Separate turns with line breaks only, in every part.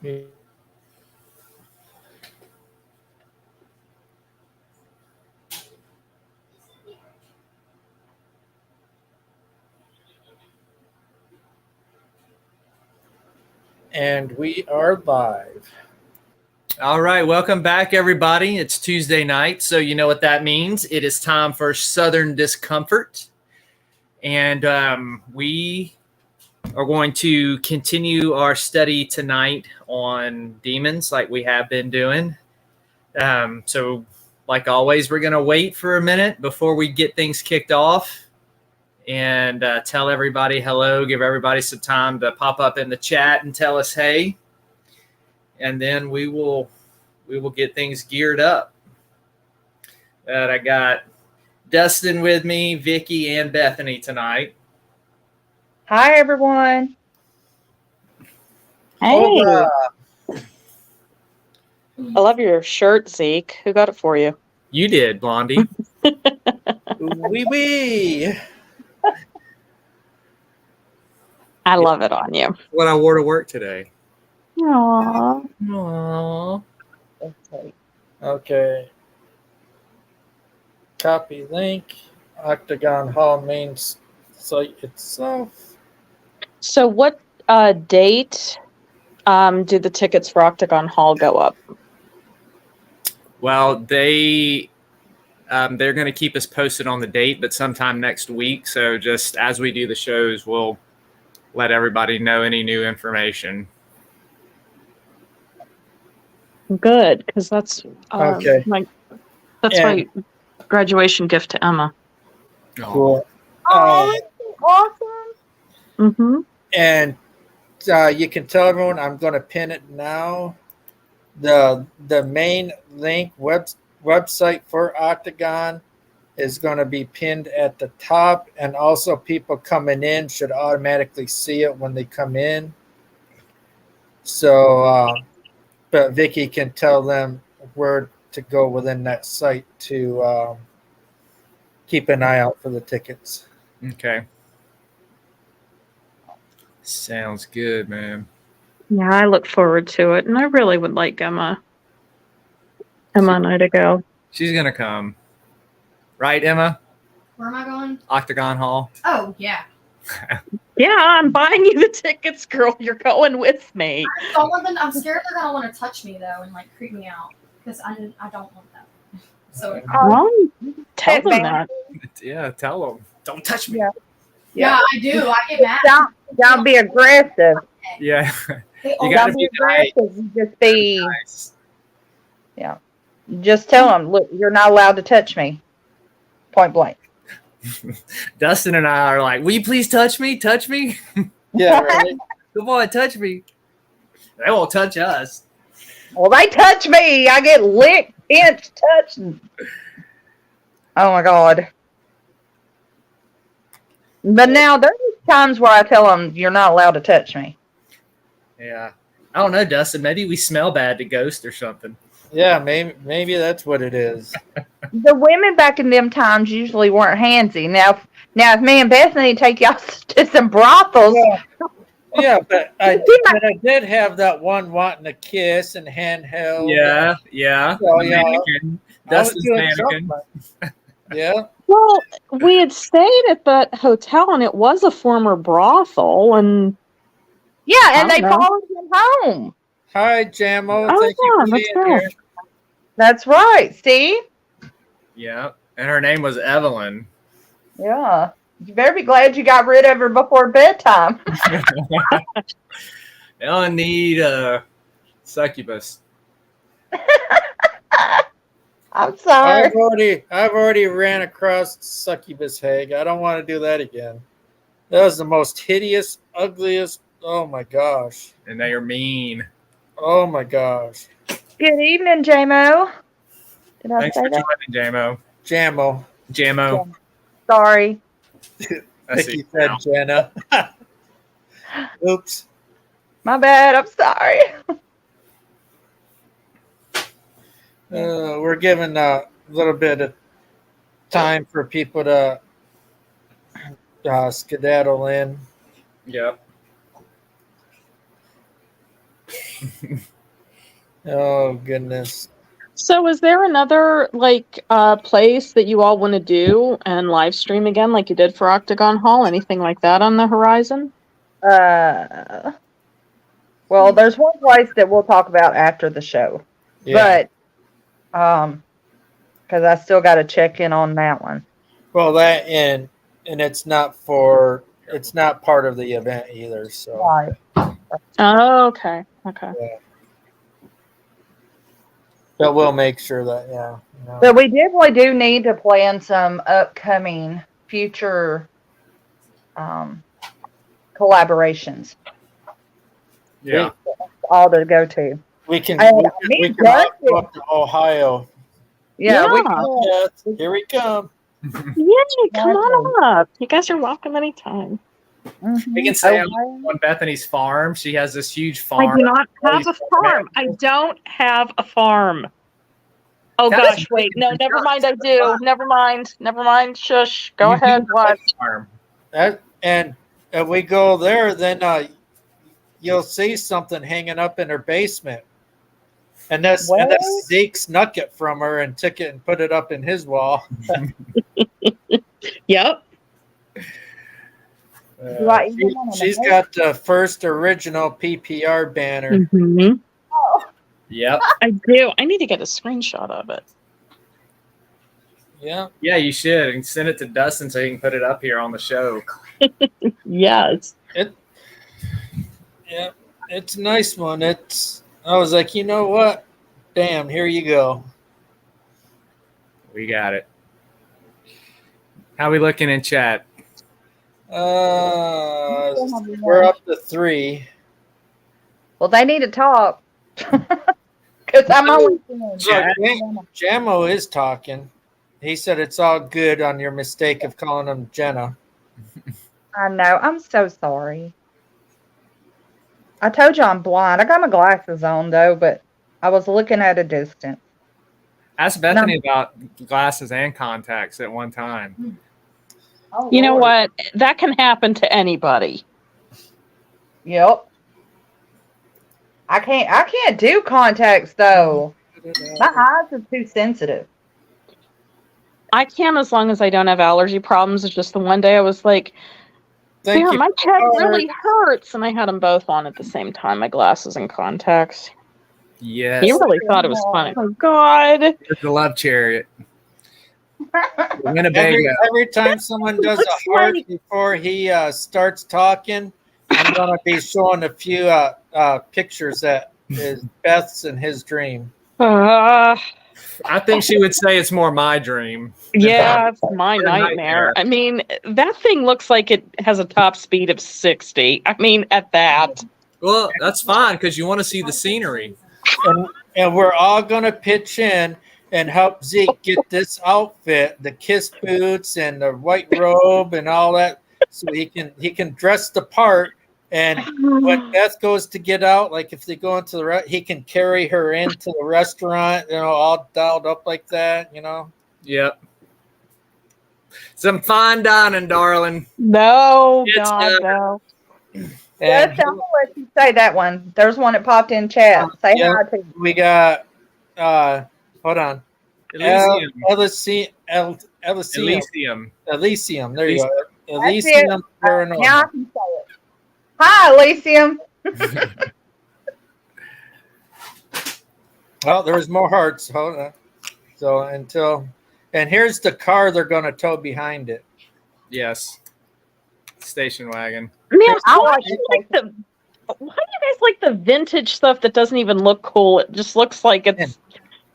And we are live.
All right, welcome back, everybody. It's Tuesday night, so you know what that means. It is time for Southern Discomfort. And we are going to continue our study tonight on demons like we have been doing. So like always, we're going to wait for a minute before we get things kicked off and tell everybody hello, give everybody some time to pop up in the chat and tell us hey. And then we will get things geared up. I got Dustin with me, Vickie, and Bethany tonight.
Hi, everyone.
Hey.
Hola.
I love your shirt, Zeke. Who got it for you?
You did, Blondie.
Wee.
I love it on you.
What I wore to work today.
Aww.
Aww.
Okay. Copy link. Octagon Hall main site itself.
So what date do the tickets for Octagon Hall go up?
Well, they're going to keep us posted on the date, but sometime next week. So just as we do the shows, we'll let everybody know any new information.
Good, because that's
Okay.
my graduation gift to Emma.
Cool.
Awesome.
Mm-hmm.
And you can tell everyone I'm going to pin it now. The main link website for Octagon is going to be pinned at the top, and also people coming in should automatically see it when they come in. So, but Vickie can tell them where to go within that site to keep an eye out for the tickets.
Okay. Sounds good, man.
Yeah, I look forward to it, and I really would like Emma and I to go.
She's going to come. Right, Emma?
Where am I going?
Octagon Hall.
Oh, yeah.
Yeah, I'm buying you the tickets, girl. You're going with me.
I'm scared they're going to want to touch me, though, and, like, creep me out. Because I don't want that. So,
Well, tell them that.
Yeah, tell them. Don't touch me.
yeah, I do. I get mad.
Don't be aggressive.
Yeah.
They
You gotta
Don't be
be nice.
aggressive. Just be.
Nice.
Yeah. Just tell them, look, you're not allowed to touch me. Point blank.
Dustin and I are like, will you please touch me? Touch me?
Yeah, right.
Come on, touch me. They won't touch us.
Well, they touch me. I get licked, pinched, touched. Oh my God. But now there's times where I tell them you're not allowed to touch me.
Yeah. I don't know, Dustin. Maybe we smell bad to ghost or something.
Yeah, maybe that's what it is.
The women back in them times usually weren't handsy. Now if me and Bethany take y'all to some brothels.
Yeah, but I did have that one wanting a kiss and handheld.
Yeah.
So,
The
yeah.
mannequin.
I was
Dustin's
doing
mannequin.
something. Yeah.
Well, we had stayed at that hotel, and it was a former brothel, and
Yeah, and
I
they
don't know.
followed him home.
Hi, Jamo.
Oh,
Thank you
yeah,
for
that's
being
right.
here.
That's right, Steve.
Yeah. And her name was Evelyn.
Yeah. You better be glad you got rid of her before bedtime.
Ellen need succubus.
I'm sorry.
I've already ran across succubus hag. I don't want to do that again. That was the most hideous, ugliest. Oh my gosh.
And they are mean.
Oh my gosh.
Good evening, JMO. Did I
Thanks
say
for
that?
joining, Jamo.
Jamo.
Jamo.
Sorry.
I see
Vicky said
now.
Jenna. Oops.
My bad. I'm sorry.
We're giving a little bit of time for people to skedaddle in.
Yep.
Oh goodness.
So is there another place that you all want to do and live stream again like you did for Octagon Hall? Anything like that on the horizon?
Well, there's one place that we'll talk about after the show,
Yeah.
but because I still got to check in on that one.
Well, that and it's not part of the event either. So
Right.
Oh, okay. Okay.
yeah. But we'll make sure that you know.
But we definitely do need to plan some upcoming future collaborations.
Yeah.
All to go to.
We can
I-
we
me
can all
too.
go up to Ohio.
Yeah, we
Yeah.
Yes, here we come.
Yay, come on up. You guys are welcome anytime.
We can say I'm on Bethany's farm. She has this huge farm.
I do not have a farm. I don't have a farm. Oh
That is
gosh, wait. No, never mind. I do. Never mind. Never mind. Shush. Go
You do
ahead.
have
What?
a farm.
And if we go there, then you'll see something hanging up in her basement. And that's Zeke snuck it from her and took it and put it up in his wall.
Yep.
She's got the first original PPR banner.
Mm-hmm.
Yep.
I do. I need to get a screenshot of it.
Yeah.
Yeah, you should. And send it to Dustin so he can put it up here on the show.
Yes.
Yeah. It's a nice one. I was like, you know what? Damn, here you go.
We got it. How we looking in chat?
We're up to 3.
Well, they need to talk. Because I'm always
Jamo is talking. He said it's all good on your mistake of calling him Jenna.
I know. I'm so sorry. I told you I'm blind. I got my glasses on, though, but I was looking at a distance.
Ask Bethany about glasses and contacts at one time.
Oh,
You know
Lord.
what? That can happen to anybody.
Yep. I can't do contacts, though. My eyes are too sensitive.
I can as long as I don't have allergy problems. It's just the one day I was like,
Thank
"Damn,
you.
my head really hurts," and I had them both on at the same time, my glasses and contacts.
Yes.
He really thought it was funny. Oh God!
It's the love chariot. Winnebago.
Every time someone does
Looks
a heart
like-
before he starts talking, I'm going to be showing a few pictures that is Beth's and his dream.
I think she would say it's more my dream.
Yeah, it's my
Your
nightmare.
nightmare.
I mean, that thing looks like it has a top speed of 60. I mean, at that.
Well, that's fine because you want to see the scenery.
And we're all going to pitch in and help Zeke get this outfit, the kiss boots and the white robe and all that, so he can dress the part. And when Beth goes to get out, like if they go into the he can carry her into the restaurant, all dialed up like that,
Yep. Some fine dining, darling.
No,
It's
God, no.
Yes,
And
I'm going to let you say that one. There's one that popped in chat. Say
yeah.
hi to you.
we got, hold on,
Elysium.
Elysium.
Elysium.
There you go.
That's
Elysium
Now I
Paranormal.
can say it. Hi, Elysium.
Well, there's more hearts. Hold on. So and here's the car they're going to tow behind it.
Yes. Station wagon.
Man,
I
why
like
do you guys like the vintage stuff that doesn't even look cool? It just looks like it's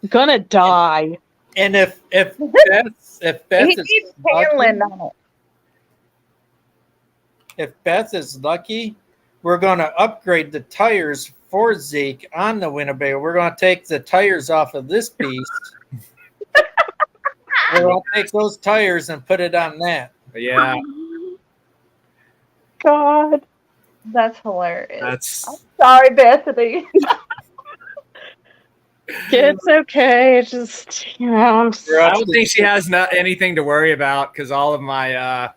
gonna die.
And if Beth
He
is
keeps
lucky,
handling on it.
if Beth is lucky, we're going to upgrade the tires for Zeke on the Winnebago. We're going to take the tires off of this beast. We're going to take those tires and put it on that.
Yeah.
God.
That's hilarious.
That's
Sorry, Bethany.
It's okay. It's just, I'm
I don't think she has anything to worry about because all of my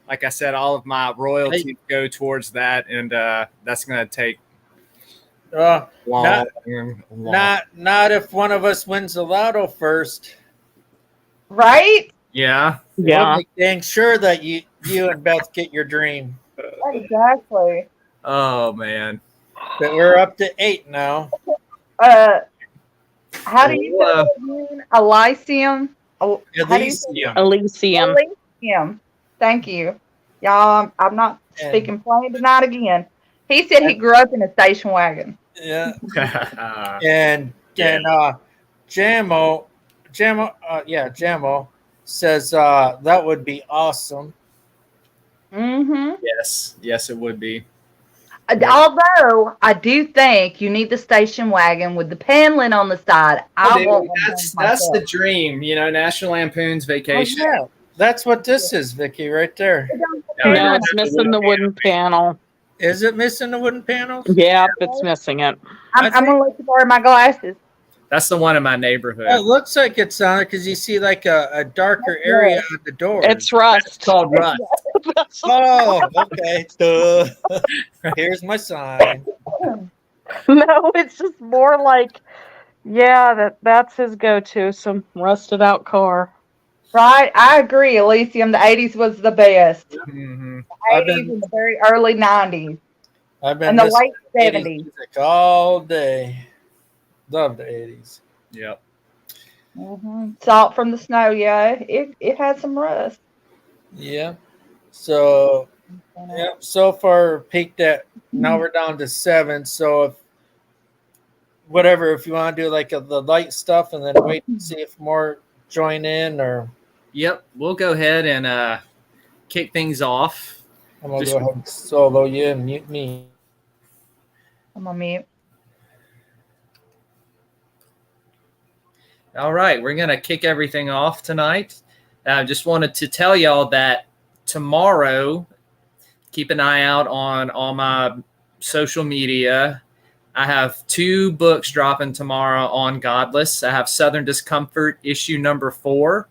like I said, all of my royalties go towards that, and that's gonna take
Not not if one of us wins the lotto first.
Right?
Yeah.
Yeah.
We'll make dang sure that you and Beth get your dream.
Exactly.
Oh man.
But we're up to 8 now.
How do you say it again? Elysium? How do you say
Elysium.
Elysium.
Elysium. Thank you. Y'all, I'm not speaking plain tonight again. He said he grew up in a station wagon.
Yeah.
Yeah.
And Jamo says that would be awesome.
Mm-hmm.
Yes, it would be.
Although I do think you need the station wagon with the paneling on the side. I want one
that's
myself.
the dream, National Lampoon's Vacation.
Oh, yeah. That's what this is, Vickie, right there.
No, it's missing the wooden panel.
Is it missing the wooden panels?
Yeah, it's missing it.
I'm gonna let you borrow my glasses.
That's the one in my neighborhood.
It looks like it's on it because you see like a darker area on the door.
It's rust.
It's called rust.
Oh, okay. Duh. Here's my sign.
No, it's just more like, yeah, that's his go-to, some rusted out car.
Right, I agree, Elysium. The 80s was the best.
Mm-hmm.
The 80s and the very early 90s.
I've been
And the
listening
late
to
70s.
music all day. Love the 80s.
Yep.
Mm-hmm. Salt from the snow, yeah. It had some rust.
Yeah. So, yeah, so far peaked at, now we're down to 7. So if you want to do like the light stuff and then wait and see if more join in, or
Yep. We'll go ahead and kick things off.
I'm going to go ahead and solo you and mute me.
I'm on mute.
All right, we're going to kick everything off tonight. I just wanted to tell y'all that tomorrow, keep an eye out on all my social media. I have 2 books dropping tomorrow on Godless. I have Southern Discomfort, issue number 4,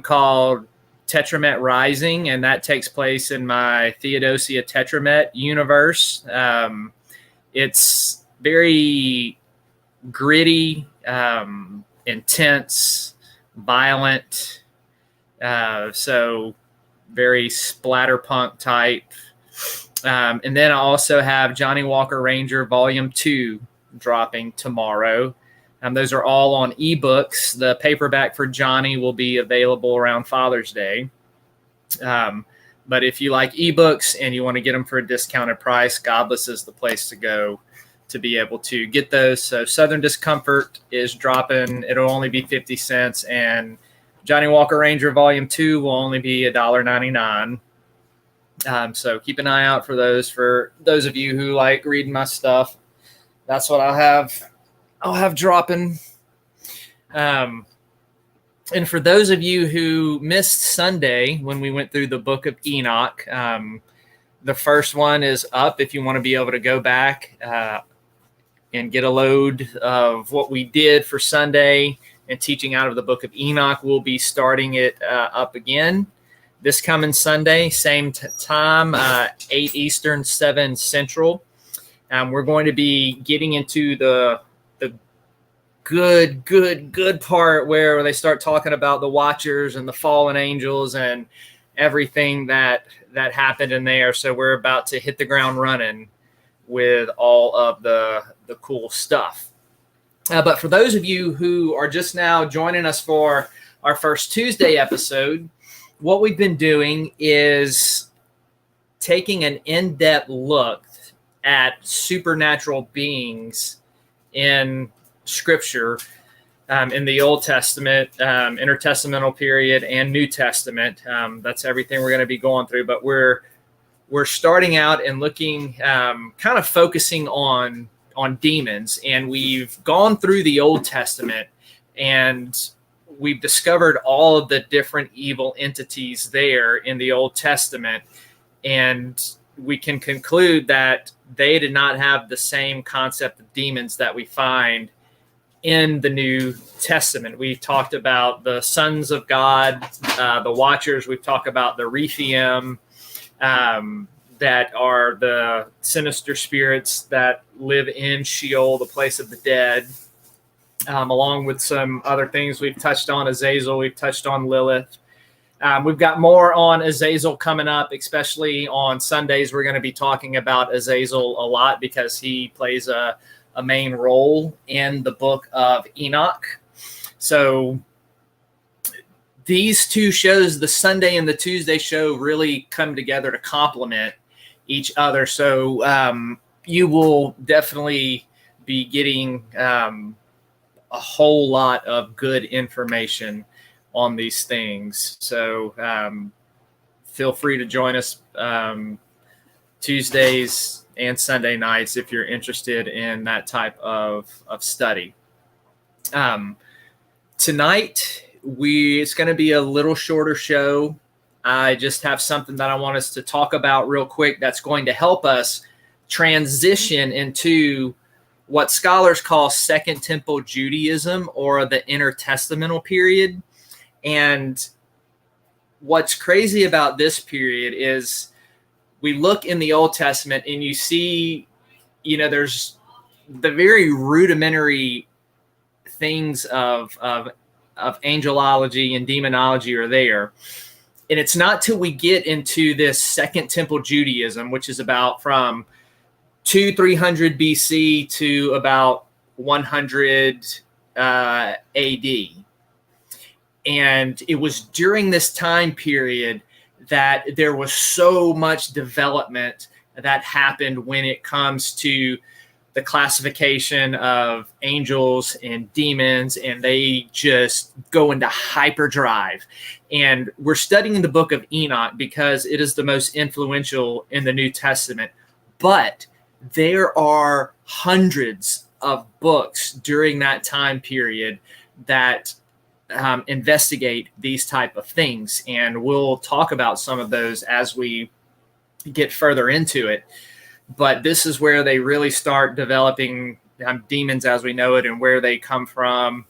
called Tetramet Rising, and that takes place in my Theodosia Tetramet universe. It's very gritty, intense, violent, so very splatterpunk type. And then I also have Johnny Walker Ranger Volume 2 dropping tomorrow. Those are all on ebooks. The paperback for Johnny will be available around Father's Day. But if you like ebooks and you want to get them for a discounted price, Godless is the place to go to be able to get those. So Southern Discomfort is dropping. It'll only be 50 cents. And Johnny Walker Ranger Volume 2 will only be $1.99. So keep an eye out for those. For those of you who like reading my stuff, that's what I'll have dropping. And for those of you who missed Sunday when we went through the book of Enoch, the first one is up if you want to be able to go back and get a load of what we did for Sunday and teaching out of the book of Enoch. We'll be starting it up again this coming Sunday, same time, 8 Eastern, 7 Central. We're going to be getting into the good part where they start talking about the Watchers and the fallen angels and everything that happened in there. So we're about to hit the ground running with all of the cool stuff. But for those of you who are just now joining us for our first Tuesday episode, what we've been doing is taking an in-depth look at supernatural beings in Scripture, in the Old Testament, intertestamental period, and New Testament. That's everything we're going to be going through. But we're starting out and looking, kind of focusing on demons. And we've gone through the Old Testament and we've discovered all of the different evil entities there in the Old Testament. And we can conclude that they did not have the same concept of demons that we find in the New Testament. We've talked about the sons of God, the Watchers. We've talked about the Rephiim, that are the sinister spirits that live in Sheol, the place of the dead, along with some other things. We've touched on Azazel, we've touched on Lilith. We've got more on Azazel coming up, especially on Sundays. We're going to be talking about Azazel a lot because he plays a main role in the book of Enoch. So these two shows, the Sunday and the Tuesday show, really come together to complement each other. So you will definitely be getting a whole lot of good information on these things. So feel free to join us Tuesdays and Sunday nights if you're interested in that type of study. Tonight, it's going to be a little shorter show. I just have something that I want us to talk about real quick that's going to help us transition into what scholars call Second Temple Judaism, or the intertestamental period. And what's crazy about this period is we look in the Old Testament and you see, there's the very rudimentary things of angelology and demonology are there. And it's not till we get into this Second Temple Judaism, which is about from 300 BC to about 100 AD. And it was during this time period that there was so much development that happened when it comes to the classification of angels and demons, and they just go into hyperdrive. And we're studying the book of Enoch because it is the most influential in the New Testament. But there are hundreds of books during that time period that investigate these type of things, and we'll talk about some of those as we get further into it. But this is where they really start developing demons as we know it and where they come from.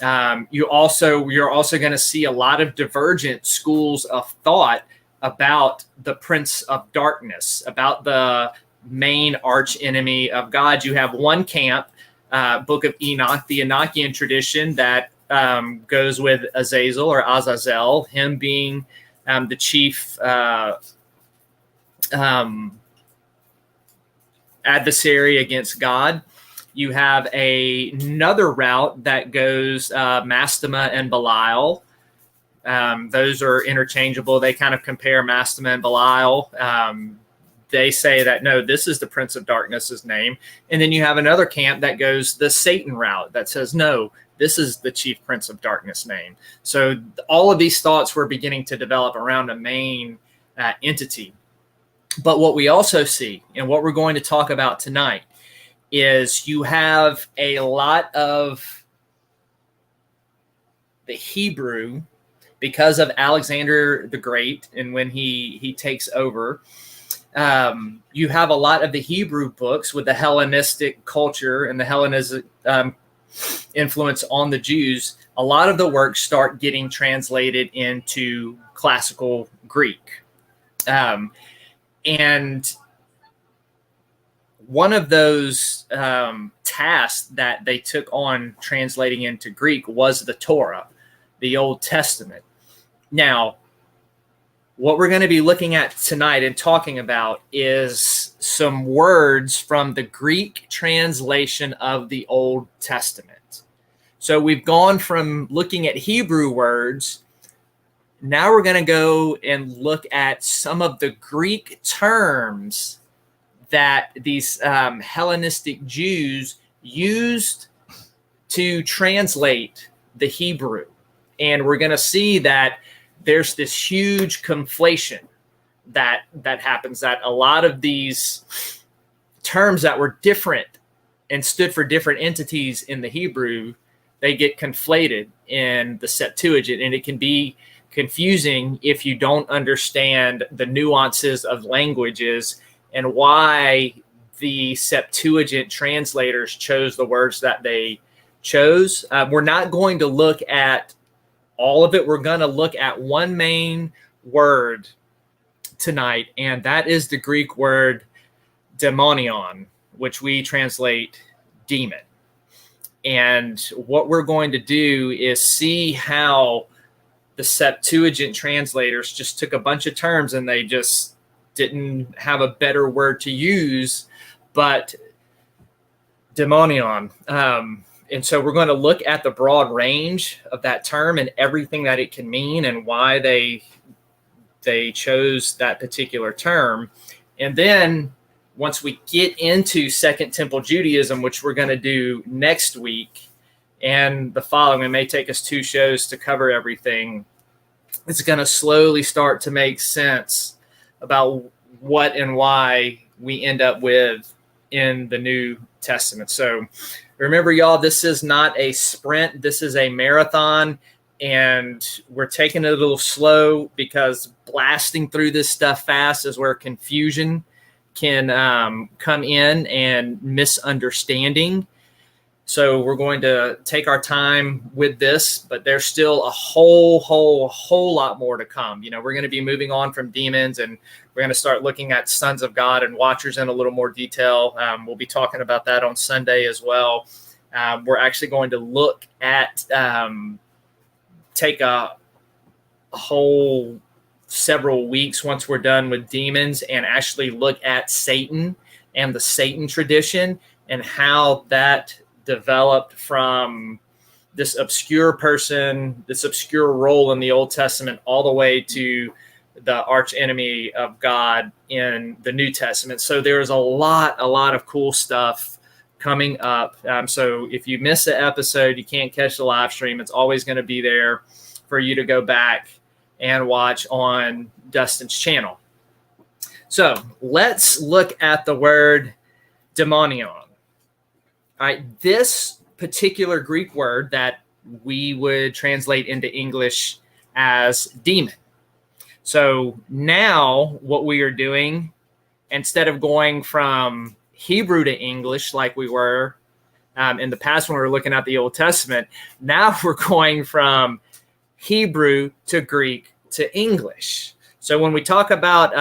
You're also going to see a lot of divergent schools of thought about the Prince of Darkness, about the main arch enemy of God. You have one camp, Book of Enoch, the Enochian tradition that goes with Azazel or Azazel, him being the chief adversary against God. You have another route that goes Mastema and Belial. Those are interchangeable. They kind of compare Mastema and Belial. They say that, no, this is the Prince of Darkness's name. And then you have another camp that goes the Satan route that says, no, this is the chief Prince of Darkness name. So all of these thoughts were beginning to develop around a main entity. But what we also see, and what we're going to talk about tonight, is you have a lot of the Hebrew, because of Alexander the Great, and when he takes over, you have a lot of the Hebrew books with the Hellenistic culture and the Hellenistic influence on the Jews. A lot of the works start getting translated into classical Greek. And one of those tasks that they took on translating into Greek was the Torah, the Old Testament. Now, what we're going to be looking at tonight and talking about is some words from the Greek translation of the Old Testament. So we've gone from looking at Hebrew words. Now we're going to go and look at some of the Greek terms that these Hellenistic Jews used to translate the Hebrew. And we're going to see that there's this huge conflation that happens, that a lot of these terms that were different and stood for different entities in the Hebrew, they get conflated in the Septuagint, and it can be confusing if you don't understand the nuances of languages and why the Septuagint translators chose the words that they chose. We're not going to look at all of it. We're going to look at one main word tonight, and that is the Greek word daimonion, which we translate demon. And what we're going to do is see how the Septuagint translators just took a bunch of terms and they just didn't have a better word to use, but daimonion. And so we're going to look at the broad range of that term and everything that it can mean and why they chose that particular term. And then once we get into Second Temple Judaism, which we're going to do next week and the following, it may take us 2 shows to cover everything. It's going to slowly start to make sense about what and why we end up with in the New Testament. So remember, y'all, this is not a sprint. This is a marathon, and we're taking it a little slow because blasting through this stuff fast is where confusion can come in and misunderstanding. So we're going to take our time with this, but there's still a whole lot more to come. You know, we're going to be moving on from demons, and we're going to start looking at sons of God and watchers in a little more detail. We'll be talking about that on Sunday as well. We're actually going to look at, take a whole several weeks once we're done with demons and actually look at Satan and the Satan tradition and how that developed from this obscure person, this obscure role in the Old Testament, all the way to the arch enemy of God in the New Testament. So there's a lot of cool stuff coming up. So if you miss an episode, you can't catch the live stream. It's always going to be there for you to go back and watch on Dustin's channel. So let's look at the word daimonion. All right, this particular Greek word that we would translate into English as demon. So now what we are doing, instead of going from Hebrew to English like we were in the past when we were looking at the Old Testament, now we're going from Hebrew to Greek to English. So when we talk about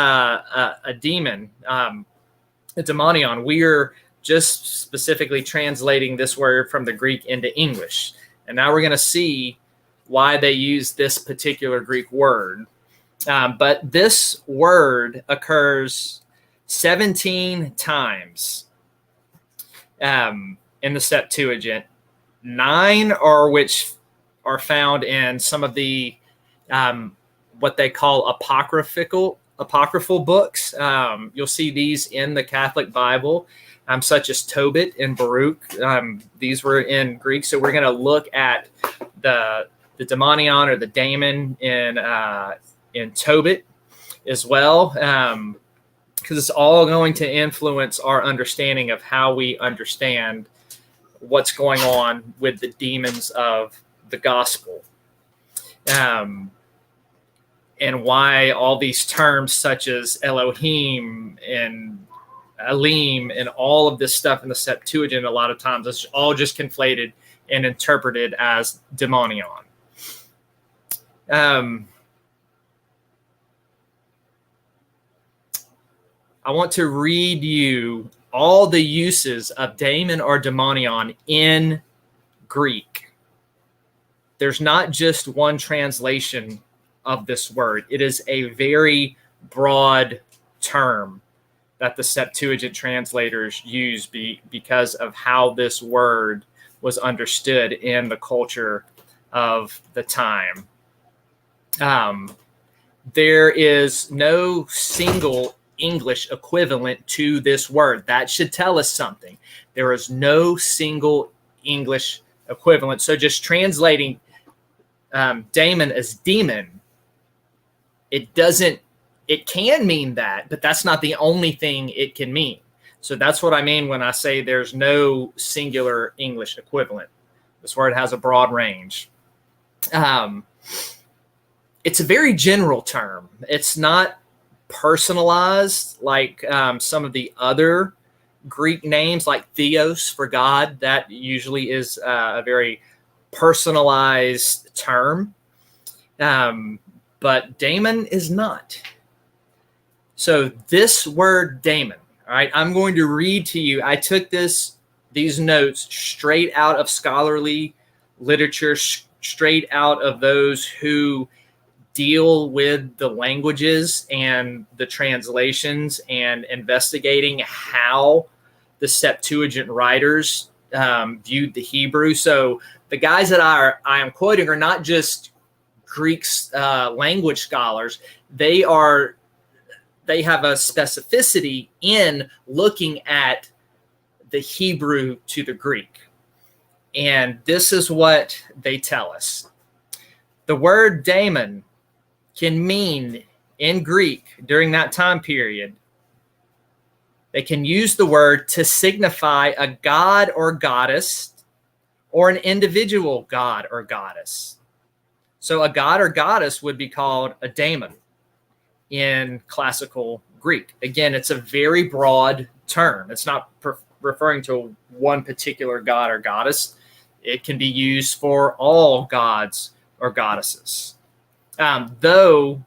a demon, a daimonion, we are just specifically translating this word from the Greek into English. And now we're going to see why they use this particular Greek word. But this word occurs 17 times in the Septuagint, 9 are which are found in some of the what they call apocryphal books. You'll see these in the Catholic Bible, such as Tobit and Baruch. These were in Greek. So we're going to look at the daimonion or the daemon in Tobit as well, because it's all going to influence our understanding of how we understand what's going on with the demons of the gospel. And why all these terms such as Elohim and Elim and all of this stuff in the Septuagint, a lot of times it's all just conflated and interpreted as daimonion. I want to read you all the uses of daemon or daimonion in Greek. There's not just one translation of this word. It is a very broad term that the Septuagint translators use because of how this word was understood in the culture of the time. There is no single English equivalent to this word. That should tell us something. There is no single English equivalent. So just translating daemon as demon, it can mean that, but that's not the only thing it can mean. So that's what I mean when I say there's no singular English equivalent. This word has a broad range. It's a very general term. It's not personalized like some of the other Greek names, like Theos for God. That usually is a very personalized term. But daemon is not. So this word daemon, all right, I'm going to read to you. I took these notes straight out of scholarly literature, straight out of those who deal with the languages and the translations and investigating how the Septuagint writers viewed the Hebrew. So the guys that I am quoting are not just Greek's language scholars. They have a specificity in looking at the Hebrew to the Greek. And this is what they tell us. The word daemon can mean in Greek during that time period, they can use the word to signify a god or goddess or an individual god or goddess. So a god or goddess would be called a daemon in classical Greek. Again, it's a very broad term. It's not referring to one particular god or goddess. It can be used for all gods or goddesses. Though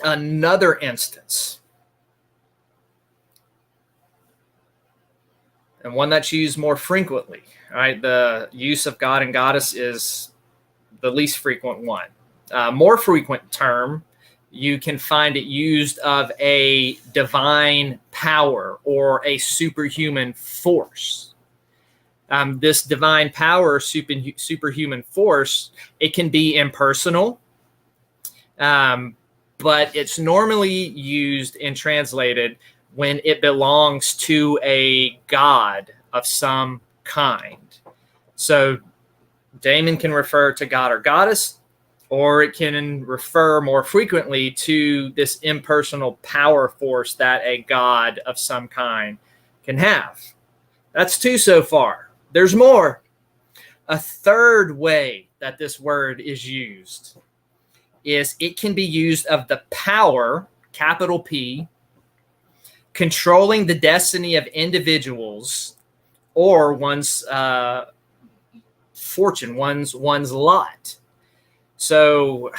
another instance, and one that's used more frequently, right? The use of god and goddess is the least frequent one. More frequent term, you can find it used of a divine power or a superhuman force. This divine power, superhuman force, it can be impersonal, but it's normally used and translated when it belongs to a god of some kind. So daemon can refer to god or goddess, or it can refer more frequently to this impersonal power force that a god of some kind can have. That's two so far. There's more. A third way that this word is used is it can be used of the power, capital P, controlling the destiny of individuals or one's fortune, one's lot. So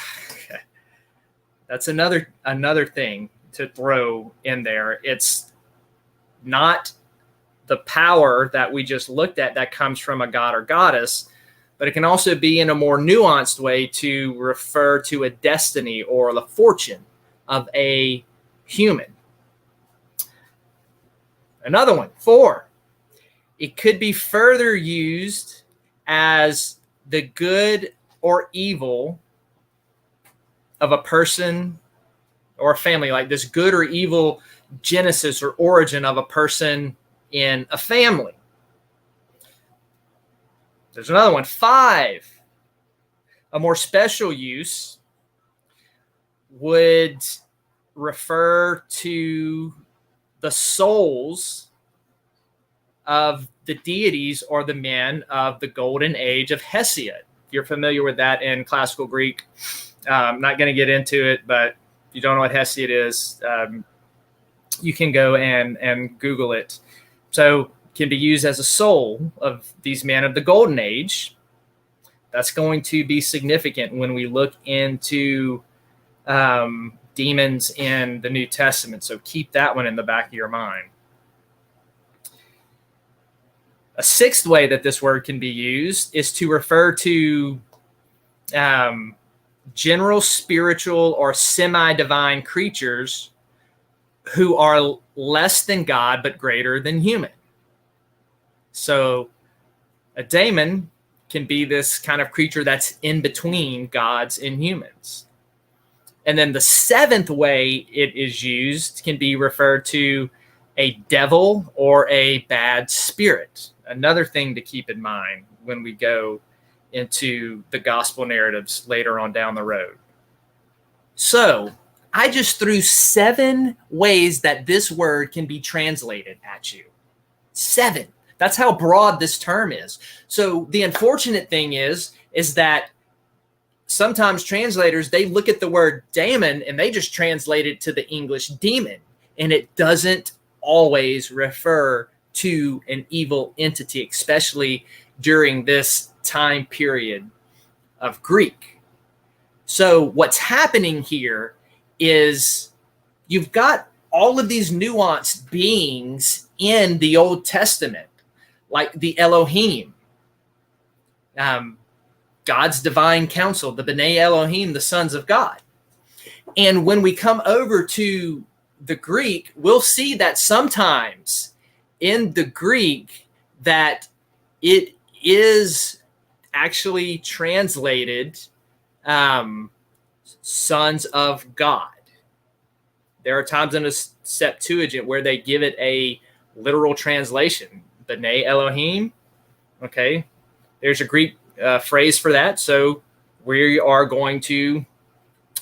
that's another thing to throw in there. It's not the power that we just looked at that comes from a god or goddess, but it can also be in a more nuanced way to refer to a destiny or the fortune of a human. Another one, 4. It could be further used as the good or evil of a person or a family, like this good or evil genesis or origin of a person in a family. There's another one, 5. A more special use would refer to the souls of the deities or the men of the golden age of Hesiod. You're familiar with that in classical Greek. I'm not going to get into it, but if you don't know what Hesiod is, you can go and Google it. So can be used as a soul of these men of the golden age. That's going to be significant when we look into demons in the New Testament. So keep that one in the back of your mind. A 6th way that this word can be used is to refer to general spiritual or semi-divine creatures who are less than God but greater than human. So a daemon can be this kind of creature that's in between gods and humans. And then the 7th way it is used can be referred to a devil or a bad spirit. Another thing to keep in mind when we go into the gospel narratives later on down the road. So I just threw 7 ways that this word can be translated at you. 7. That's how broad this term is. So the unfortunate thing is that sometimes translators, they look at the word daemon and they just translate it to the English demon, and it doesn't always refer to an evil entity, especially during this time period of Greek. So what's happening here is you've got all of these nuanced beings in the Old Testament, like the Elohim, God's divine counsel, the B'nai Elohim, the sons of God. And when we come over to the Greek, we'll see that sometimes in the Greek that it is actually translated sons of God. There are times in the Septuagint where they give it a literal translation, B'nai Elohim. Okay, there's a Greek phrase for that, so we are going to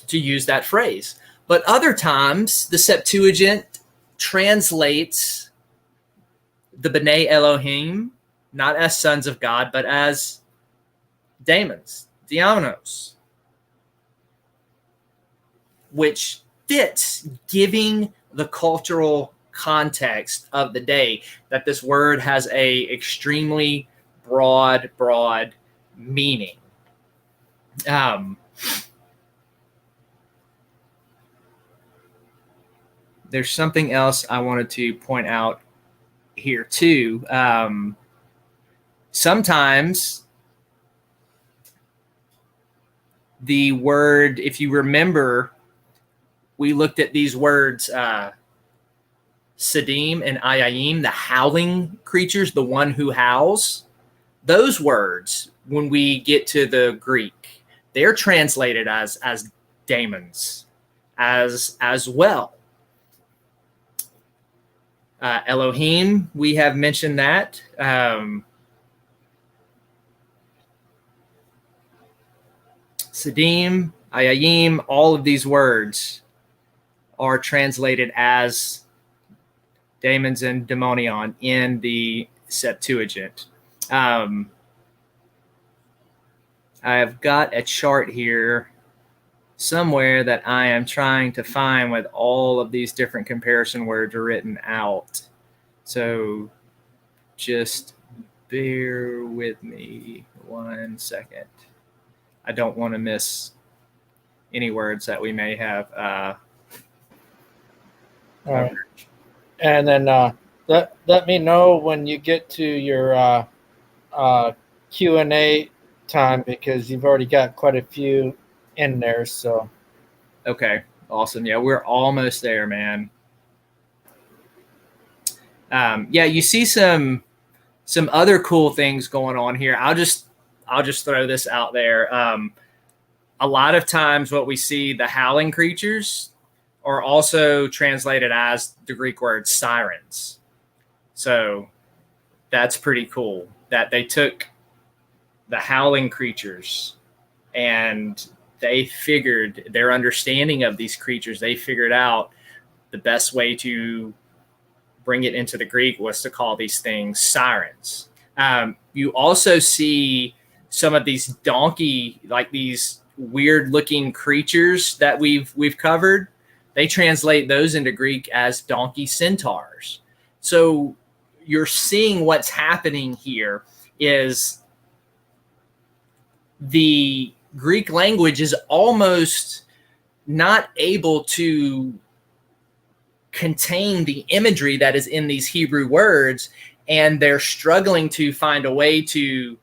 use that phrase. But other times, the Septuagint translates the B'nai Elohim not as sons of God, but as daemons, diabolos, which fits giving the cultural context of the day, that this word has a extremely broad meaning. There's something else I wanted to point out here too. Sometimes the word, if you remember, we looked at these words, Sadim and Ayayim, the howling creatures, the one who howls. Those words, when we get to the Greek, they're translated as daemons as well. Elohim, we have mentioned that. Sadim, Ayayim, all of these words are translated as daemons and daemonion in the Septuagint. I have got a chart here somewhere that I am trying to find with all of these different comparison words written out. So just bear with me 1 second. I don't want to miss any words that we may have.
All right. And then let me know when you get to your Q&A time, because you've already got quite a few in there. So
okay, awesome. Yeah, we're almost there, man. Yeah, you see some other cool things going on here. I'll just throw this out there. A lot of times what we see, the howling creatures, are also translated as the Greek word sirens. So that's pretty cool that they took the howling creatures and they figured their understanding of these creatures, they figured out the best way to bring it into the Greek was to call these things sirens. You also see some of these donkey, like these weird looking creatures that we've covered. They translate those into Greek as donkey centaurs. So you're seeing what's happening here is the Greek language is almost not able to contain the imagery that is in these Hebrew words, and they're struggling to find a way to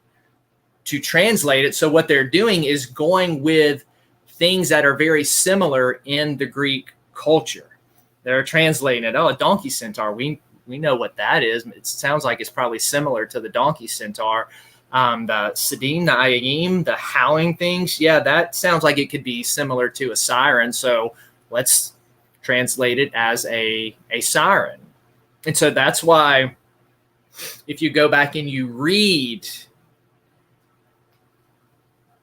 translate it. So what they're doing is going with things that are very similar in the Greek culture. They're translating it. Oh, a donkey centaur. We know what that is. It sounds like it's probably similar to the donkey centaur. The Sadim, the Ayayim, the howling things. Yeah, that sounds like it could be similar to a siren. So let's translate it as a siren. And so that's why if you go back and you read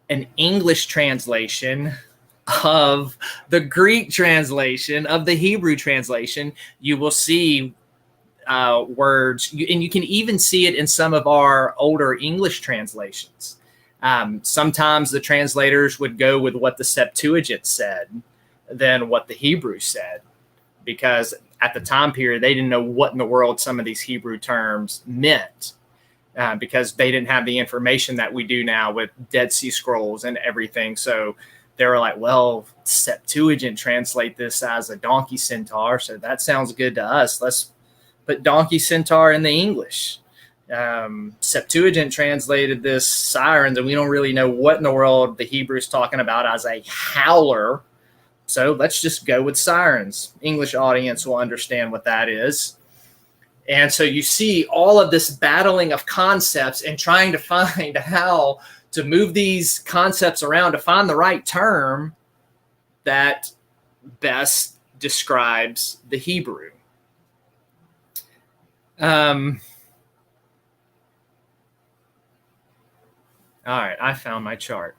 an English translation of the Greek translation of the Hebrew translation, you will see words, and you can even see it in some of our older English translations. Sometimes the translators would go with what the Septuagint said than what the Hebrew said, because at the time period, they didn't know what in the world some of these Hebrew terms meant, because they didn't have the information that we do now with Dead Sea Scrolls and everything. So they were like, well, Septuagint translate this as a donkey centaur, so that sounds good to us. Let's put donkey centaur in the English. Septuagint translated this sirens, and we don't really know what in the world the Hebrew is talking about as a howler. So let's just go with sirens. English audience will understand what that is. And so you see all of this battling of concepts and trying to find how to move these concepts around to find the right term that best describes the Hebrew. All right, I found my chart.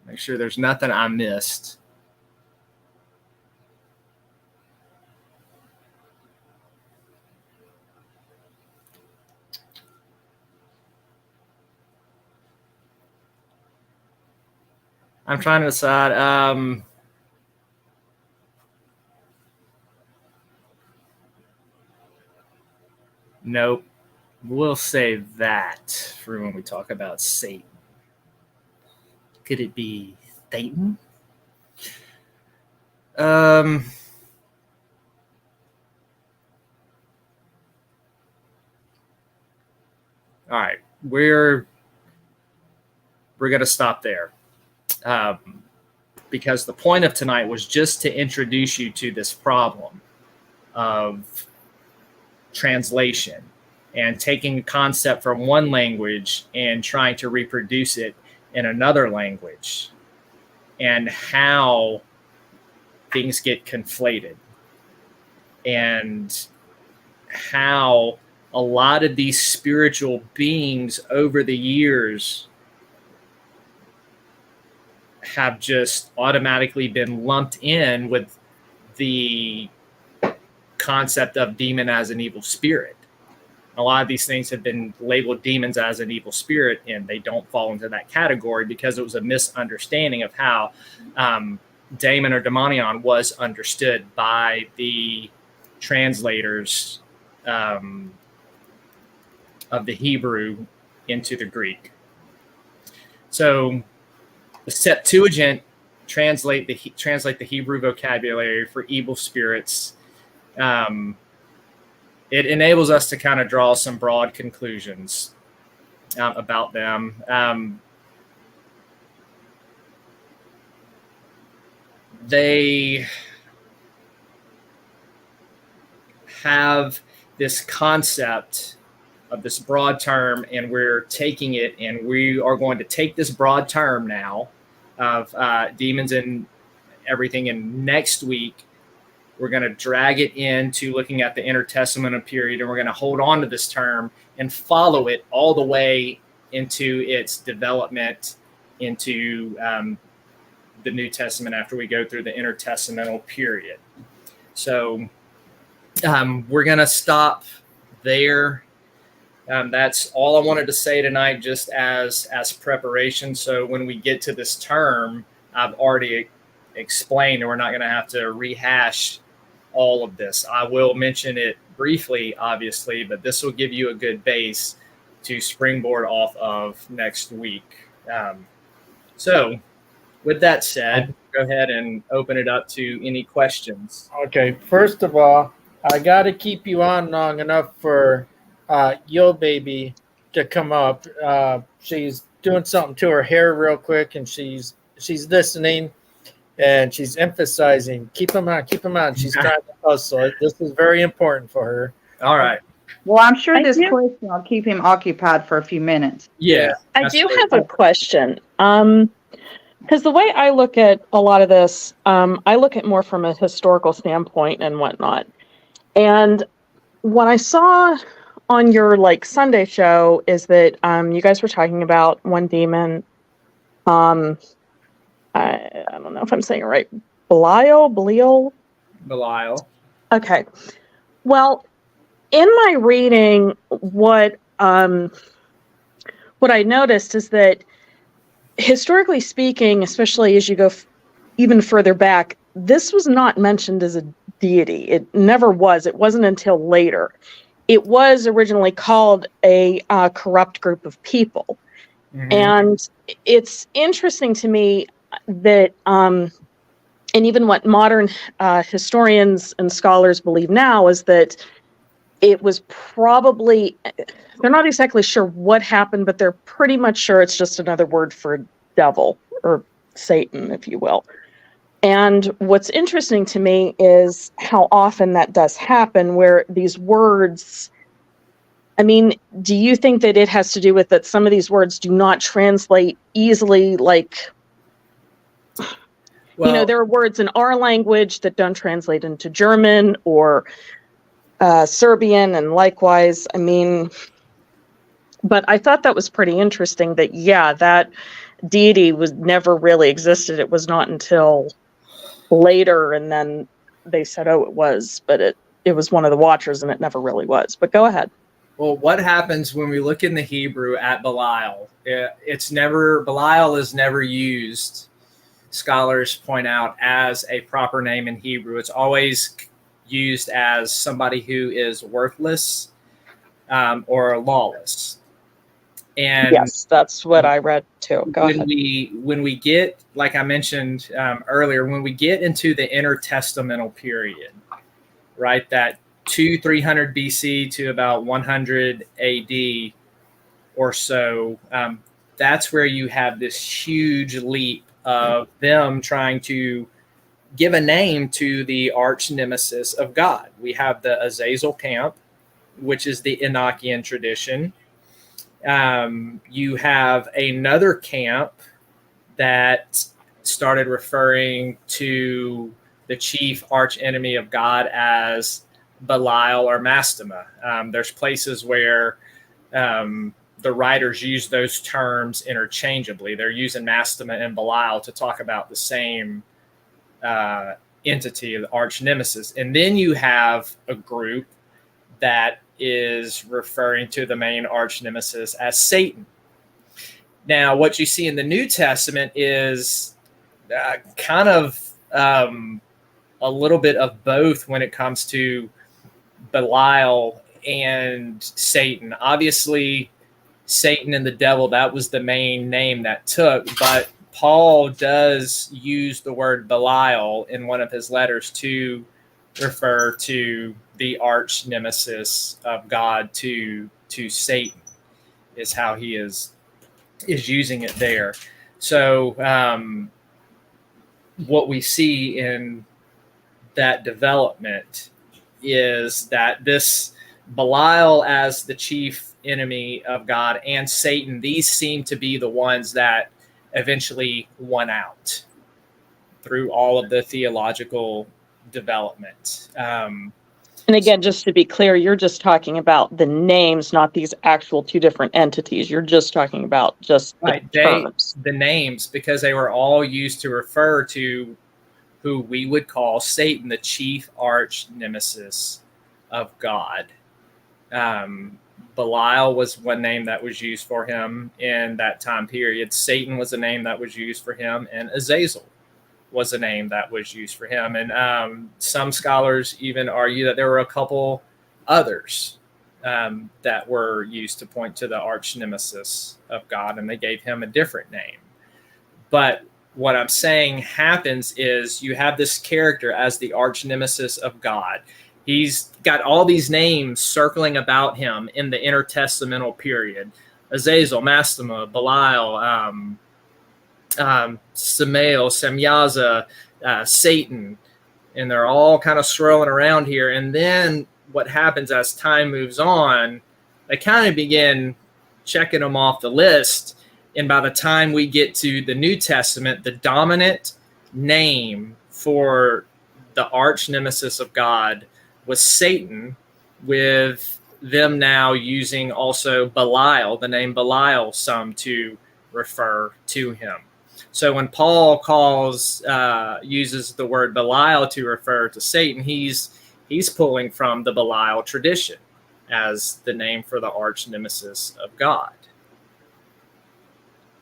Make sure there's nothing I missed. I'm trying to decide. Nope. We'll save that for when we talk about Satan. Could it be Satan? All right. We're going to stop there. Because the point of tonight was just to introduce you to this problem of translation and taking a concept from one language and trying to reproduce it in another language, and how things get conflated, and how a lot of these spiritual beings over the years have just automatically been lumped in with the concept of demon as an evil spirit. A lot of these things have been labeled demons as an evil spirit, and they don't fall into that category because it was a misunderstanding of how daemon or daemonion was understood by the translators of the Hebrew into the Greek. So the Septuagint translate the Hebrew vocabulary for evil spirits. It enables us to kind of draw some broad conclusions about them. They have this concept of this broad term, and we're taking it, and we are going to take this broad term now of demons and everything, and next week we're going to drag it into looking at the intertestamental period, and we're going to hold on to this term and follow it all the way into its development into the New Testament after we go through the intertestamental period. So we're going to stop there. That's all I wanted to say tonight, just as preparation. So when we get to this term, I've already explained, and we're not going to have to rehash all of this. I will mention it briefly, obviously, but this will give you a good base to springboard off of next week. So with that said, go ahead and open it up to any questions.
Okay, first of all, I got to keep you on long enough for Yo Baby to come up. She's doing something to her hair real quick, and she's listening, and she's emphasizing, keep them on. She's trying to hustle. This is very important for her.
All right.
Well, I'm sure
I
this
do-
question will keep him occupied for a few minutes.
Yeah.
I
that's
do
great.
have a question. Because the way I look at a lot of this, I look at more from a historical standpoint and whatnot. And what I saw on your Sunday show is that you guys were talking about one demon. I don't know if I'm saying it right. Belial.
Belial.
Okay. Well, in my reading, what I noticed is that historically speaking, especially as you go even further back, this was not mentioned as a deity. It never was. It wasn't until later. it was originally called a corrupt group of people.
Mhm.
And it's interesting to me that, and even what modern historians and scholars believe now, is that it was probably, they're not exactly sure what happened, but they're pretty much sure it's just another word for devil or Satan, if you will. And what's interesting to me is how often that does happen, where these words, I mean, do you think that it has to do with that some of these words do not translate easily? Like,
Well,
there are words in our language that don't translate into German or Serbian, and likewise. I mean, but I thought that was pretty interesting that, yeah, that deity was never really existed. It was not until later, and then they said, oh, it was, but it was one of the watchers, and it never really was. But go ahead.
Well, what happens when we look in the Hebrew at Belial? Belial is never used, scholars point out, as a proper name in Hebrew. It's always used as somebody who is worthless or lawless. And
yes, that's what I read too. Go ahead.
When we get, like I mentioned earlier, when we get into the intertestamental period, right, that 300 BC to about 100 AD or so, that's where you have this huge leap of them trying to give a name to the arch nemesis of God. We have the Azazel camp, which is the Enochian tradition. You have another camp that started referring to the chief arch enemy of God as Belial or Mastema. There's places where the writers use those terms interchangeably. They're using Mastema and Belial to talk about the same entity of the arch nemesis. And then you have a group that is referring to the main arch nemesis as Satan. Now, what you see in the New Testament is kind of a little bit of both when it comes to Belial and Satan. Obviously, Satan and the devil, that was the main name that took, but Paul does use the word Belial in one of his letters to refer to the arch nemesis of God, to Satan, is how he is using it there. So what we see in that development is that this Belial as the chief enemy of God and Satan, these seem to be the ones that eventually won out through all of the theological development.
And again, just to be clear, you're just talking about the names, not these actual two different entities. You're just talking about just the terms.
The names, because they were all used to refer to who we would call Satan, the chief arch nemesis of God. Belial was one name that was used for him in that time period. Satan was a name that was used for him, and Azazel was a name that was used for him. And some scholars even argue that there were a couple others that were used to point to the arch nemesis of God, and they gave him a different name. But what I'm saying happens is you have this character as the arch nemesis of God. He's got all these names circling about him in the intertestamental period: Azazel, Mastema, Belial, Samael, Semyaza, Satan, and they're all kind of swirling around here. And then what happens as time moves on, they kind of begin checking them off the list. And by the time we get to the New Testament, the dominant name for the arch nemesis of God was Satan, with them now using also Belial, the name Belial, some to refer to him. So when Paul uses the word Belial to refer to Satan, he's pulling from the Belial tradition as the name for the arch nemesis of God.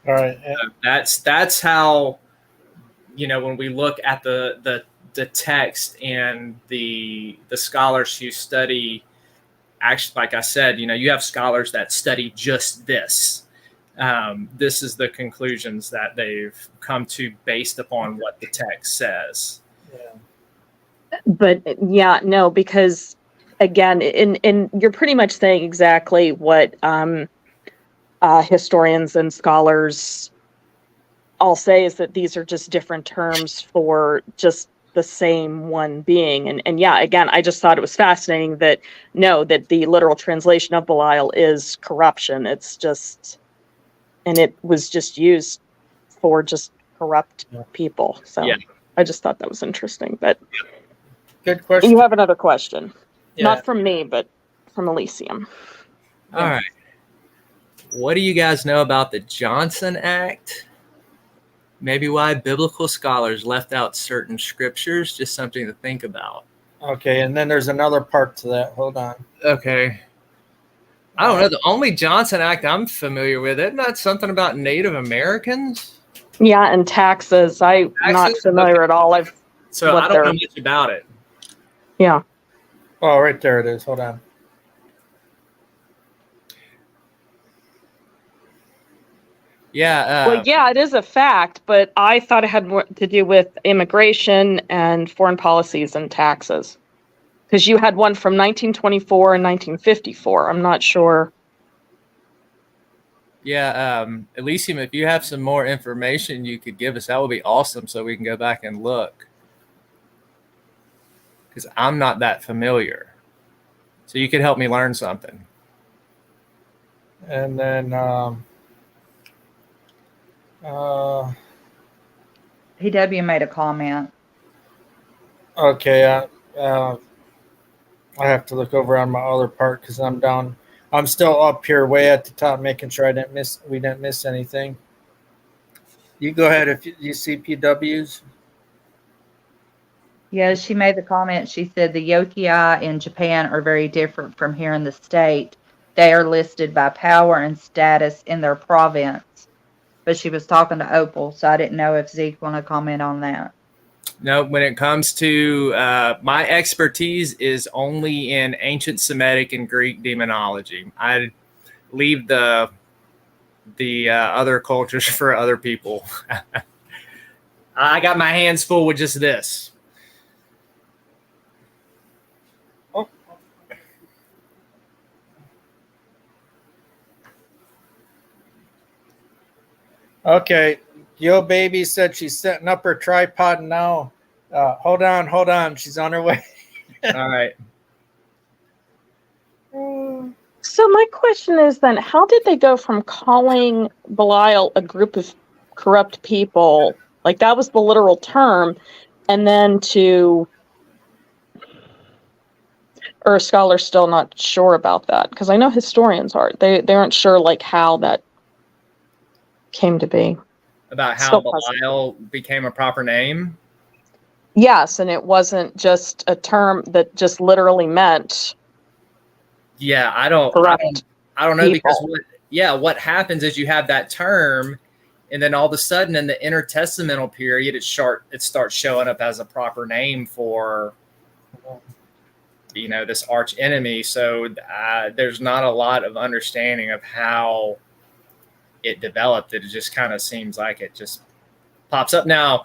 All right.
That's how, when we look at the text and the scholars who study actually, like I said, you have scholars that study just this. This is the conclusions that they've come to based upon what the text says.
Yeah.
But yeah, no, because again, in you're pretty much saying exactly what historians and scholars all say, is that these are just different terms for just the same one being. And yeah, again, I just thought it was fascinating that that the literal translation of Belial is corruption. It's just, and it was just used for just corrupt people. So
Yeah.
I just thought that was interesting. But
Good question.
you have another question.
Yeah.
Not from me, but from Elysium.
All right. What do you guys know about the Johnson Act? Maybe why biblical scholars left out certain scriptures, just something to think about.
Okay, and then there's another part to that. Hold on.
Okay. I don't know. The only Johnson Act I'm familiar with, isn't that something about Native Americans?
Yeah, and taxes. I'm not familiar at all.
I don't know much about it.
Yeah.
Oh, right there it is. Hold on.
Yeah.
Well, yeah, it is a fact, but I thought it had more to do with immigration and foreign policies and taxes. Because you had one from 1924 and 1954. I'm not sure.
Yeah. Elysium, if you have some more information you could give us, that would be awesome so we can go back and look. Because I'm not that familiar. So you could help me learn something.
And then
PW made a comment.
okay, I have to look over on my other part because I'm down. I'm still up here way at the top, making sure we didn't miss anything. You go ahead if you see PWs.
Yeah, she made the comment. She said the yokai in Japan are very different from here in the state. They are listed by power and status in their province. But she was talking to Opal, so I didn't know if Zeke wanted to comment on that.
No, when it comes to my expertise is only in ancient Semitic and Greek demonology. I leave the other cultures for other people. I got my hands full with just this.
Okay, Yo Baby said she's setting up her tripod now. Hold on. She's on her way.
All right.
So my question is then, how did they go from calling Belial a group of corrupt people, like that was the literal term, and then or are scholars still not sure about that? Because I know historians aren't. They aren't sure like how that came to be.
About how Belial became a proper name?
Yes, and it wasn't just a term that just literally meant.
Yeah, I don't know, because what happens is you have that term, and then all of a sudden in the intertestamental period, it starts showing up as a proper name for this arch enemy. So there's not a lot of understanding of how it developed. It just kind of seems like it just pops up. Now,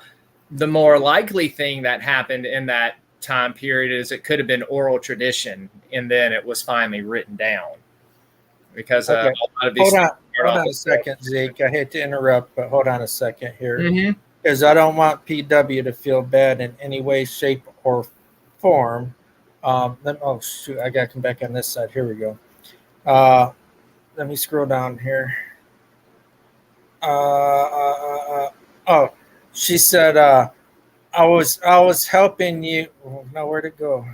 the more likely thing that happened in that time period is it could have been oral tradition, and then it was finally written down. Because
Okay.
a lot of these
hold on a second, Zeke. I hate to interrupt, but hold on a second here.
Mm-hmm.
Because I don't want PW to feel bad in any way, shape, or form. Oh, shoot. I got to come back on this side. Here we go. Let me scroll down here. Oh, she said, I was helping you. Oh, no, where'd it go?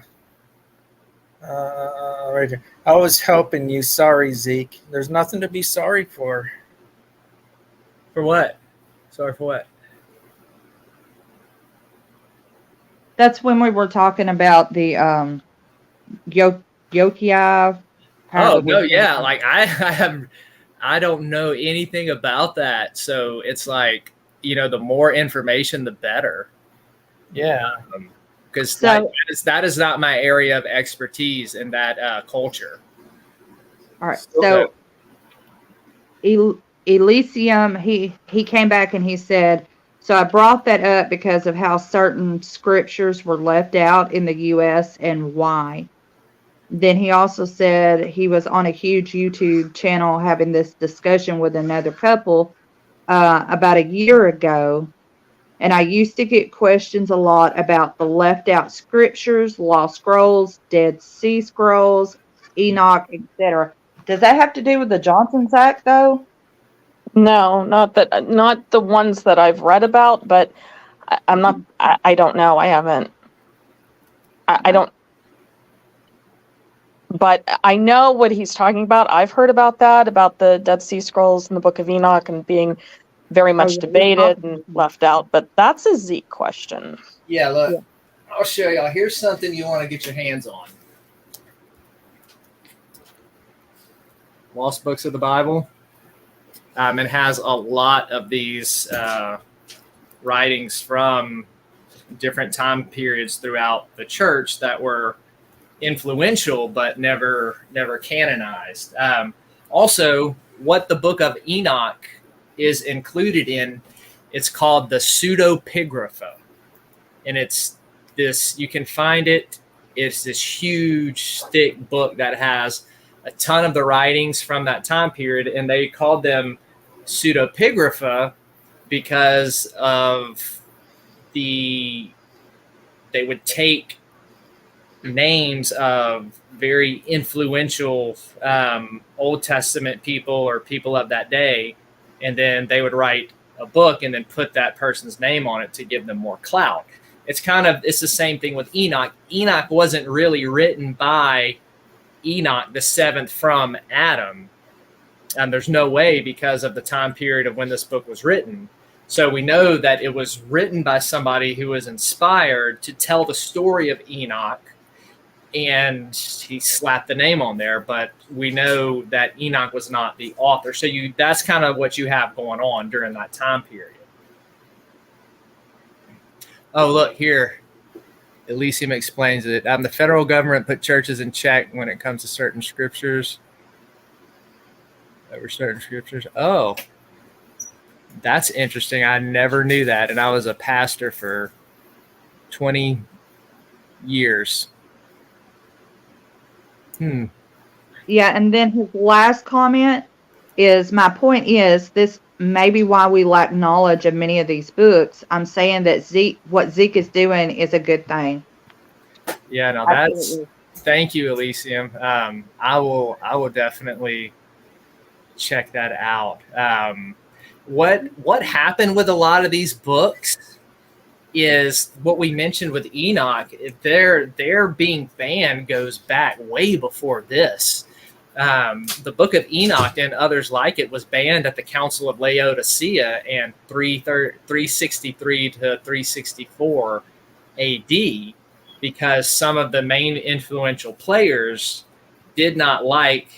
Right here. I was helping you. Sorry, Zeke. There's nothing to be sorry for.
For what? Sorry for what?
That's when we were talking about the yokai.
Oh no, yeah. Like I don't know anything about that. So it's like, the more information, the better.
Yeah.
Because that is not my area of expertise in that culture.
All right.
Okay.
So Elysium, he came back and he said, so I brought that up because of how certain scriptures were left out in the U.S. and why. Then he also said he was on a huge YouTube channel having this discussion with another couple about a year ago. And I used to get questions a lot about the left out scriptures, lost scrolls, Dead Sea Scrolls, Enoch, etc. Does that have to do with the Johnson's Act, though?
No, not the ones that I've read about, but I'm not, I don't know. I haven't, I don't, but I know what he's talking about. I've heard about that, about the Dead Sea Scrolls and the Book of Enoch and being very much
yeah.
debated and left out, but that's a Zeke question.
Yeah, look,
Yeah.
I'll show y'all. Here's something you want to get your hands on. Lost Books of the Bible. It has a lot of these writings from different time periods throughout the church that were influential but never canonized. Also, what the Book of Enoch is included in, it's called the pseudepigrapha, and it's this, you can find it, it's this huge thick book that has a ton of the writings from that time period, and they called them pseudepigrapha because of they would take names of very influential Old Testament people or people of that day, and then they would write a book and then put that person's name on it to give them more clout. It's the same thing with Enoch. Enoch wasn't really written by Enoch, the seventh from Adam. And there's no way, because of the time period of when this book was written. So we know that it was written by somebody who was inspired to tell the story of Enoch, and he slapped the name on there, but we know that Enoch was not the author. So that's kind of what you have going on during that time period. Oh, look here. Elysium explains it. The federal government put churches in check when it comes to certain scriptures. There were certain scriptures. Oh, that's interesting. I never knew that. And I was a pastor for 20 years.
Yeah, and then his last comment is, my point is, this may be why we lack knowledge of many of these books. I'm saying that what Zeke is doing is a good thing.
Yeah, no,
Absolutely.
thank you, Elysium. I will definitely check that out. What happened with a lot of these books is what we mentioned with Enoch. Their being banned goes back way before this. The Book of Enoch and others like it was banned at the Council of Laodicea in 363 to 364 AD, because some of the main influential players did not like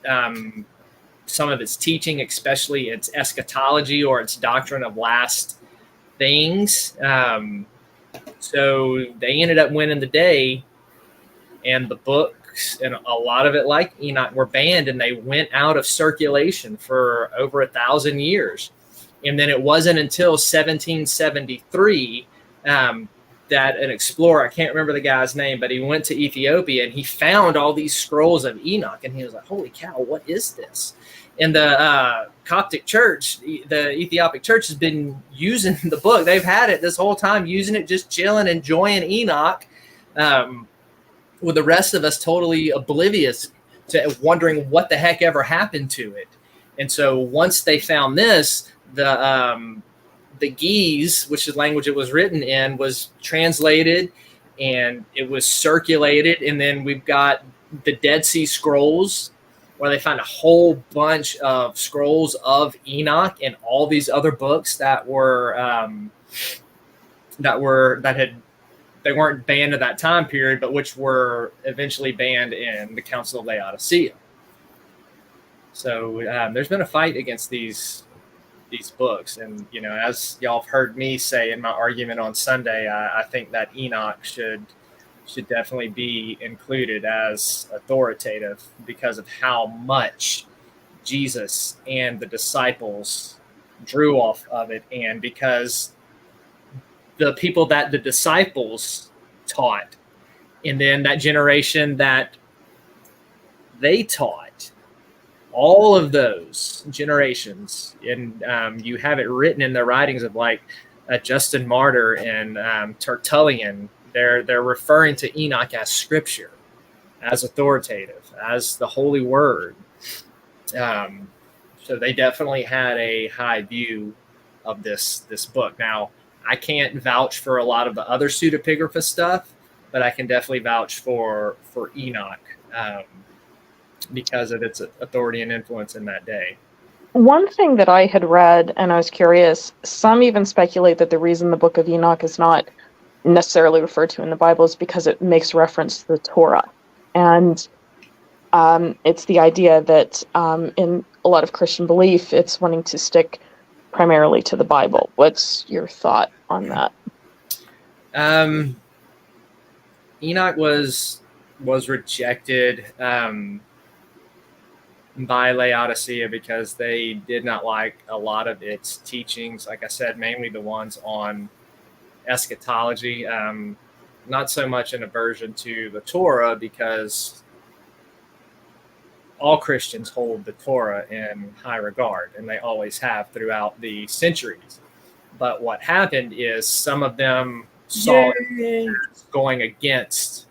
some of its teaching, especially its eschatology or its doctrine of last things. So they ended up winning the day, and the books and a lot of it, like Enoch, were banned, and they went out of circulation for over 1,000 years. And then it wasn't until 1773 that an explorer, I can't remember the guy's name, but he went to Ethiopia and he found all these scrolls of Enoch, and he was like, holy cow, what is this? And the Coptic church, the Ethiopic church, has been using the book. They've had it this whole time, using it, just chilling, enjoying Enoch, with the rest of us totally oblivious to wondering what the heck ever happened to it. And so once they found this, the Ge'ez, which is the language it was written in, was translated and it was circulated. And then we've got the Dead Sea Scrolls, where they found a whole bunch of scrolls of Enoch and all these other books that they weren't banned at that time period, but which were eventually banned in the Council of Laodicea. So there's been a fight against these books, and as y'all have heard me say in my argument on Sunday, I think that Enoch should should definitely be included as authoritative because of how much Jesus and the disciples drew off of it, and because the people that the disciples taught, and then that generation that they taught, all of those generations, and you have it written in the writings of like Justin Martyr and Tertullian. They're referring to Enoch as scripture, as authoritative, as the holy word. So they definitely had a high view of this book. Now, I can't vouch for a lot of the other pseudepigrapha stuff, but I can definitely vouch for Enoch because of its authority and influence in that day.
One thing that I had read, and I was curious, some even speculate that the reason the Book of Enoch is not necessarily referred to in the Bible is because it makes reference to the Torah. And it's the idea that in a lot of Christian belief, it's wanting to stick primarily to the Bible. What's your thought on that?
Enoch was rejected by Laodicea because they did not like a lot of its teachings. Like I said, mainly the ones on eschatology. Not so much an aversion to the Torah, because all Christians hold the Torah in high regard, and they always have throughout the centuries. But what happened is some of them saw it as going against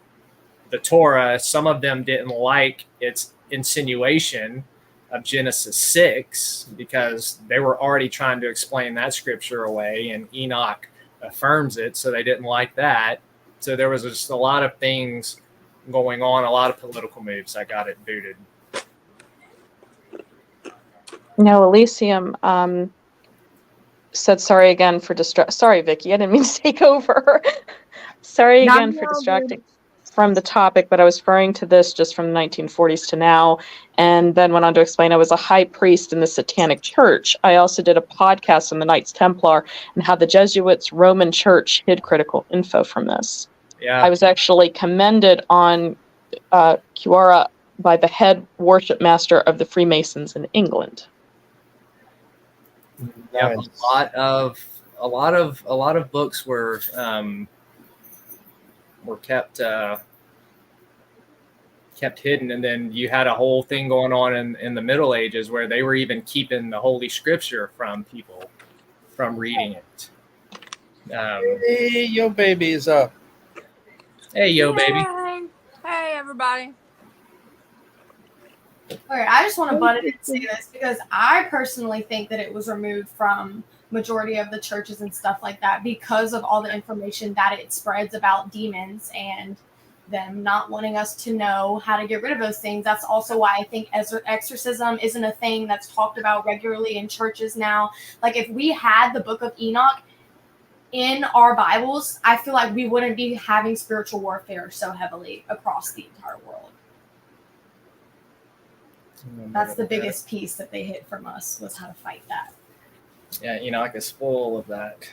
the Torah. Some of them didn't like its insinuation of Genesis 6 because they were already trying to explain that scripture away, and Enoch affirms it, so they didn't like that. So there was just a lot of things going on, a lot of political moves that got it booted.
Now, Elysium said sorry again for Sorry, Vickie, I didn't mean to take over. Sorry again for distracting from the topic, but I was referring to this just from the 1940s to now, and then went on to explain I was a high priest in the Satanic Church. I also did a podcast on the Knights Templar and how the Jesuits' Roman Church hid critical info from this.
Yeah,
I was actually commended on Quora by the head worship master of the Freemasons in England.
Yep, a lot of books were kept hidden, and then you had a whole thing going on in the Middle Ages where they were even keeping the Holy Scripture from people from reading it.
Hey, yo, baby is up.
Hey, yo, baby.
Hey, everybody.
Okay, I just want to butt in and say this because I personally think that it was removed from majority of the churches and stuff like that because of all the information that it spreads about demons and them not wanting us to know how to get rid of those things. That's also why I think exorcism isn't a thing that's talked about regularly in churches now. Like if we had the Book of Enoch in our Bibles, I feel like we wouldn't be having spiritual warfare so heavily across the entire world. That's the biggest piece that they hid from us, was how to fight that.
Yeah, Enoch is full of that.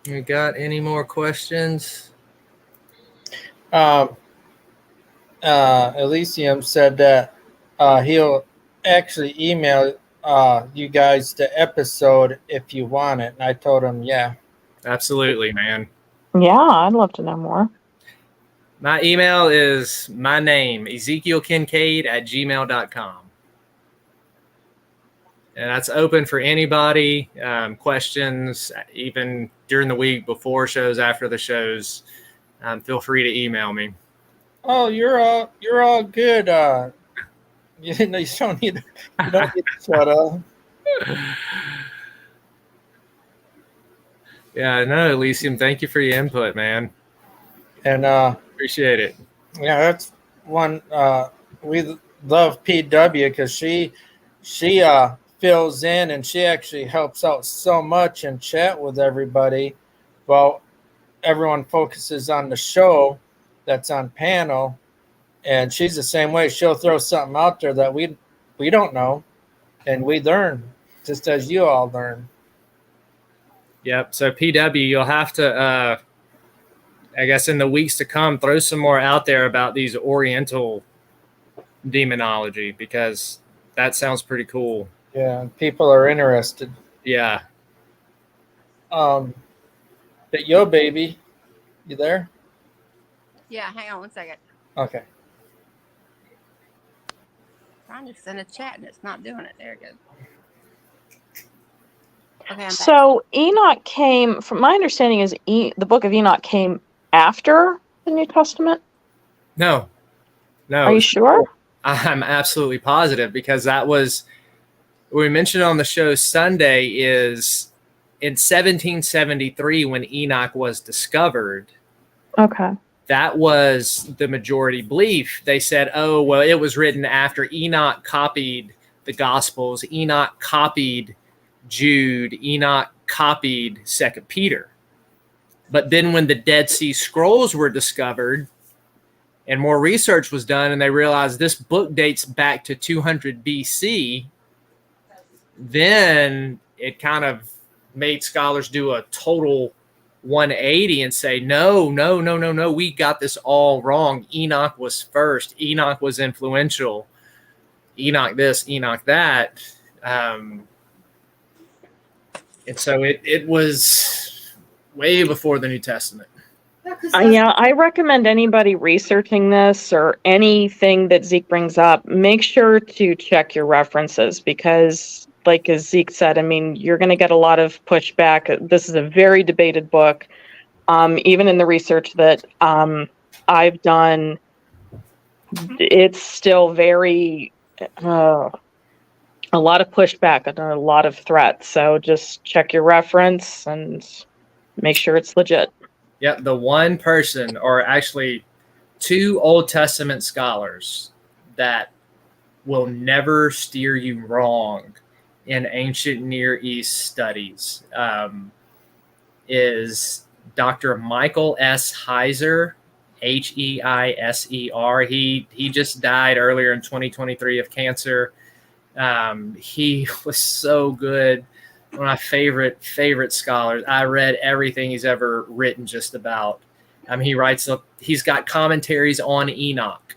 You got any more questions?
Elysium said that he'll actually email you guys the episode if you want it. And I told him, yeah.
Absolutely, man.
Yeah, I'd love to know more.
My email is my name, ezekielkincade@gmail.com. And that's open for anybody. Questions, even during the week, before shows, after the shows. Feel free to email me.
Oh, you're all good. You don't need to shut up.
Yeah, no, Elysium, thank you for your input, man.
And
appreciate it.
Yeah, that's one. We love PW because she fills in and she actually helps out so much and chat with everybody. Well, everyone focuses on the show that's on panel, and she's the same way. She'll throw something out there that we don't know, and we learn just as you all learn.
Yep. So PW, you'll have to, I guess, in the weeks to come, throw some more out there about these Oriental demonology, because that sounds pretty cool.
Yeah, people are interested.
Yeah.
But yo, baby, you there?
Yeah, hang on one second.
Okay.
Trying to send a chat and it's not doing it. There it goes. Okay, I'm back.
So Enoch came, from my understanding, is the book of Enoch came after the New Testament?
No.
Are you sure?
I'm absolutely positive, because that was, we mentioned on the show Sunday, is in 1773 when Enoch was discovered.
Okay.
That was the majority belief. They said, oh, well, it was written after Enoch copied the Gospels. Enoch copied Jude. Enoch copied 2 Peter. But then when the Dead Sea Scrolls were discovered and more research was done, and they realized this book dates back to 200 BC, then it kind of made scholars do a total 180 and say, no, we got this all wrong. Enoch was first. Enoch was influential. Enoch this, Enoch that. And so it was way before the New Testament.
Yeah, I recommend anybody researching this or anything that Zeke brings up, make sure to check your references, because like as Zeke said, I mean, you're going to get a lot of pushback. This is a very debated book. Even in the research that I've done, it's still very, a lot of pushback and a lot of threats. So just check your reference and make sure it's legit.
Yeah, the one person, or actually two Old Testament scholars that will never steer you wrong in ancient Near East studies is Dr. Michael S. Heiser, Heiser. He just died earlier in 2023 of cancer. He was so good. One of my favorite scholars. I read everything he's ever written just about. He's got commentaries on Enoch.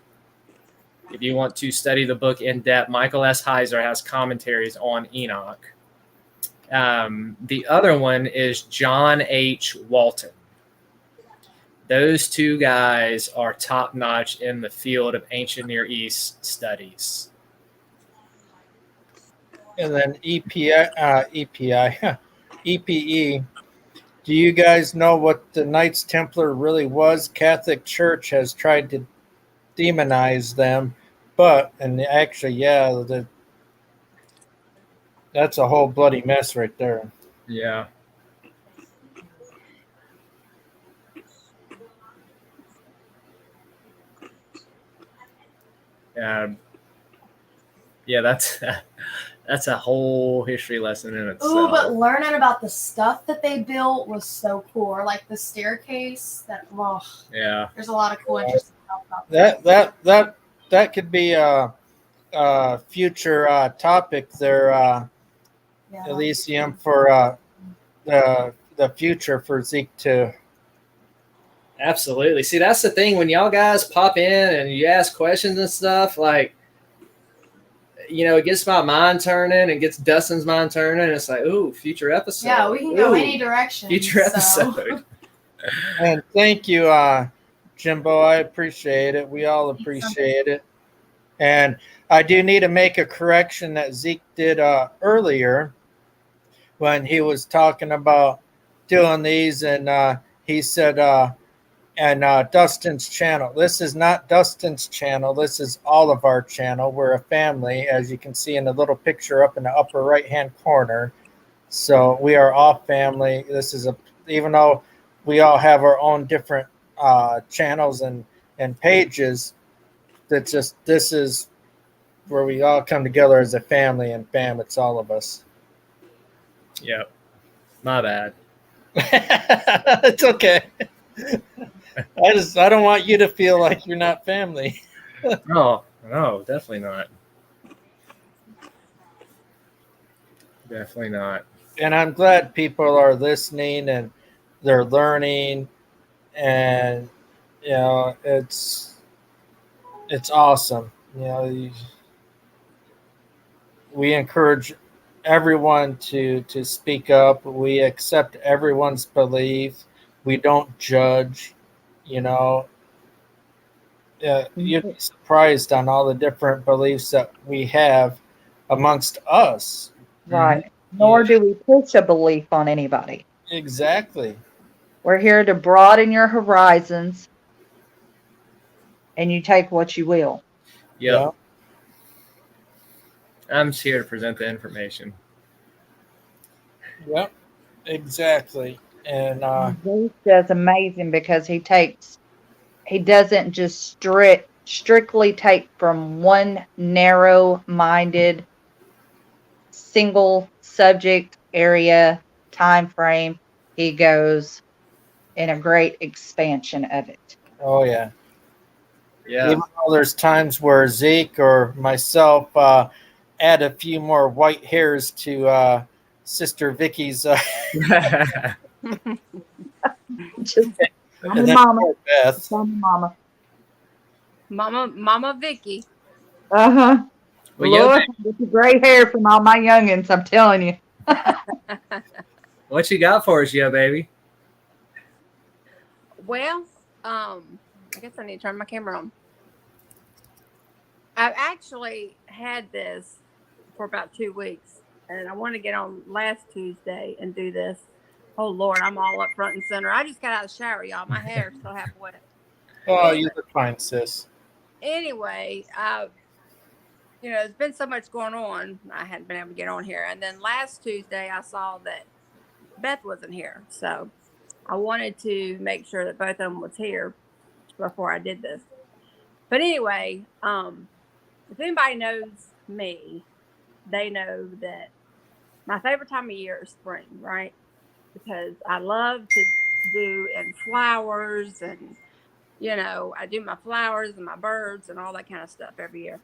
If you want to study the book in depth, Michael S. Heiser has commentaries on Enoch. The other one is John H. Walton. Those two guys are top-notch in the field of ancient Near East studies.
And then EPE. Do you guys know what the Knights Templar really was? Catholic Church has tried to demonize them, that's a whole bloody mess right there.
Yeah. Yeah, that's a whole history lesson in itself.
Ooh, but learning about the stuff that they built was so cool. Or like the staircase.
Yeah.
There's a lot of cool, interesting stuff about
That could be a future topic there, Elysium, for the future for Zeke to.
Absolutely. See, that's the thing. When y'all guys pop in and you ask questions and stuff, like, it gets my mind turning and gets Dustin's mind turning. It's like, ooh, future episode.
Yeah, we can go any direction.
Future episode.
And thank you, Jimbo. I appreciate it. We all appreciate it. And I do need to make a correction that Zeke did earlier when he was talking about doing these, and he said, and Dustin's channel. This is not Dustin's channel. This is all of our channel. We're a family, as you can see in the little picture up in the upper right-hand corner. So we are all family. This is even though we all have our own different channels and pages, this is where we all come together as a family, and fam, it's all of us.
Yep. My bad.
It's okay. I don't want you to feel like you're not family.
No, definitely not. Definitely not.
And I'm glad people are listening and they're learning, and you know, it's awesome. You know, we encourage everyone to speak up. We accept everyone's belief. We don't judge. You know, you'd be surprised on all the different beliefs that we have amongst us.
Right. Nor do we push a belief on anybody.
Exactly.
We're here to broaden your horizons, and you take what you will.
Yep.
Yeah.
I'm just here to present the information.
Yep. Exactly. And
Zeus does amazing because he doesn't just strictly take from one narrow-minded single subject area time frame. He goes in a great expansion of it.
oh yeah.
Yeah.
Even though there's times where Zeke or myself add a few more white hairs to Sister Vickie's.
Just
And
I'm
then
mama.
poor Beth.
I'm mama.
Mama Vicky.
Uh-huh.
Well,
Lord, get the gray hair from all my youngins, I'm telling you.
what you got for us, yo, baby?
Well, I guess I need to turn my camera on. I've actually had this for about 2 weeks, and I want to get on last Tuesday and do this. Oh Lord, I'm all up front and center. I just got out of the shower, y'all. My hair is still half wet.
Oh, you look fine, sis.
Anyway, there's been so much going on. I hadn't been able to get on here, and then last Tuesday I saw that Beth wasn't here, so I wanted to make sure that both of them was here before I did this. But anyway, if anybody knows me, they know that my favorite time of year is spring, right? Because I love to do in flowers, and I do my flowers and my birds and all that kind of stuff every year.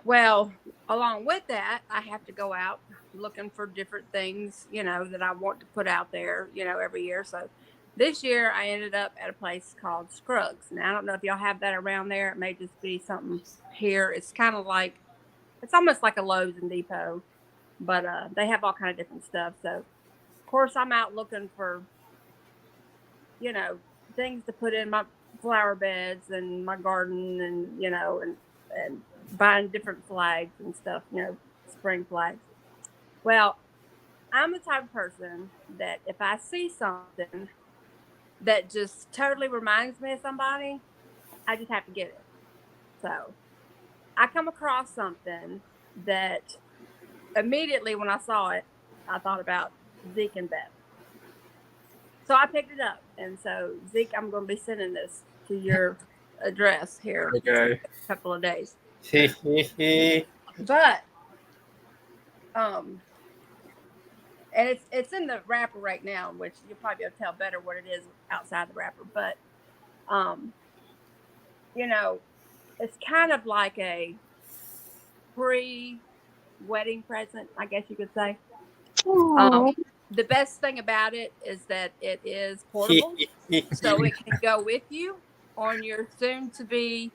Well, along with that, I have to go out looking for different things, that I want to put out there, every year. So this year I ended up at a place called Scullys. Now, I don't know if y'all have that around there. It may just be something here. It's kind of like, it's almost like a Lowe's and Depot, but they have all kind of different stuff. So, of course, I'm out looking for, things to put in my flower beds and my garden, and, and buying different flags and stuff, spring flags. Well, I'm the type of person that if I see something that just totally reminds me of somebody, I just have to get it. So I come across something that immediately when I saw it, I thought about Zeke and Beth. So I picked it up. And so, Zeke, I'm going to be sending this to your address here in a couple of days. But, and it's in the wrapper right now, which you'll probably be able to tell better what it is outside the wrapper. But, it's kind of like a pre-wedding present, I guess you could say. The best thing about it is that it is portable, so it can go with you on your soon-to-be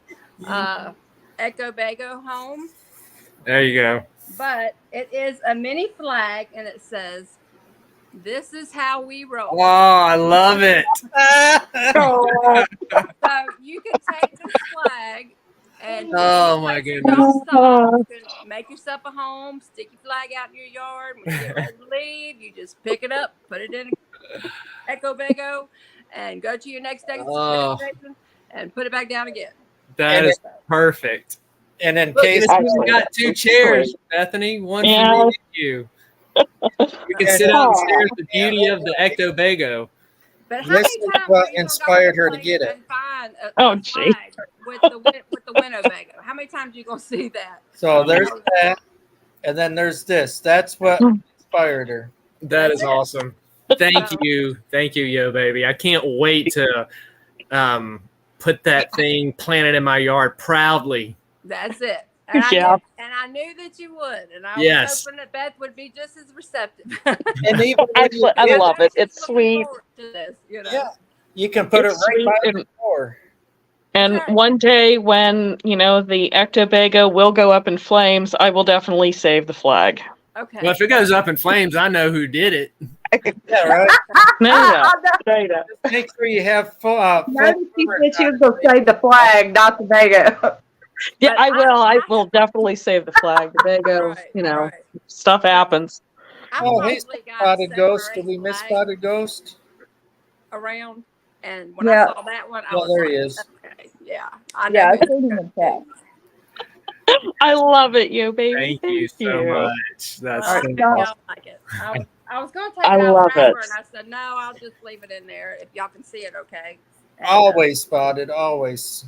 Echo Bago home.
There you go.
But it is a mini flag, and it says, "This is how we roll."
Oh, I love it.
So you can take this flag and
oh my goodness,
you can make yourself a home, stick your flag out in your yard. When you get ready to leave, you just pick it up, put it in Echo Bago, and go to your next destination and put it back down again.
That is perfect.
And in case
we got 2 chairs, Bethany, one for you. You can sit downstairs. The beauty of the Ecto Bago.
But how many times
what inspired her to get it?
Find a flag with the Winnebago. How many times are you gonna see that?
So there's that, and then there's this. That's what inspired her.
That is awesome. Thank you, yo baby. I can't wait to put that thing planted in my yard proudly.
That's it. And
Yeah.
I knew that you would, and I
Yes.
was hoping that Beth would be just as receptive.
And even when you
Actually, I
do,
love it.
She's
It's
looking
sweet.
forward to this, you know.
yeah, you can put
It's
it right
sweet
by
and-
the door.
And
That's right.
one day when, the Ectobago will go up in flames, I will definitely save the flag.
Okay.
Well, if it goes up in flames, I know who did it.
Yeah, right.
No, no.
Make sure you have full.
Notice you said she was going to save the flag, not the Vega.
Yeah,
But
I will. I
I-
will definitely save the flag. The Bago,
Right.
stuff happens.
I
Oh, hey,
probably got
Spotted
7
Ghost.
or
Did
8
we miss
flags
Spotted Ghost?
around, and when
Yeah.
I saw that one, I
Yeah,
was
there
like,
he is.
okay, yeah, I know.
Yeah, I
who
seen him in chat.
I love it, you baby.
Thank you so much. That's
I
All
so
right,
think
John.
y'all like it. I was going to take
I
it out
love
forever,
it.
and I said, no, I'll just leave it in there if y'all can see it okay. And,
Always Spotted. Always.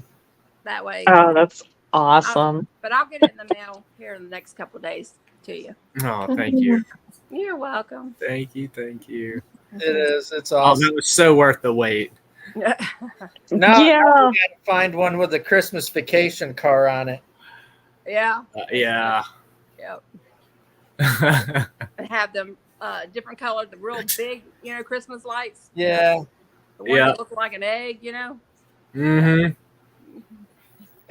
that way.
Oh, that's awesome.
But I'll get it in the mail here in the next couple of days to you.
Oh, thank you.
You're welcome.
Thank you. Thank you.
It is. It's
Oh,
awesome.
that was so worth the wait.
Now
Yeah.
we gotta find one with a Christmas vacation car on it.
Yeah.
Yeah.
Yep. And have them different colors, the real big, Christmas lights.
Yeah.
The one
Yeah.
that look like an egg,
Mm-hmm.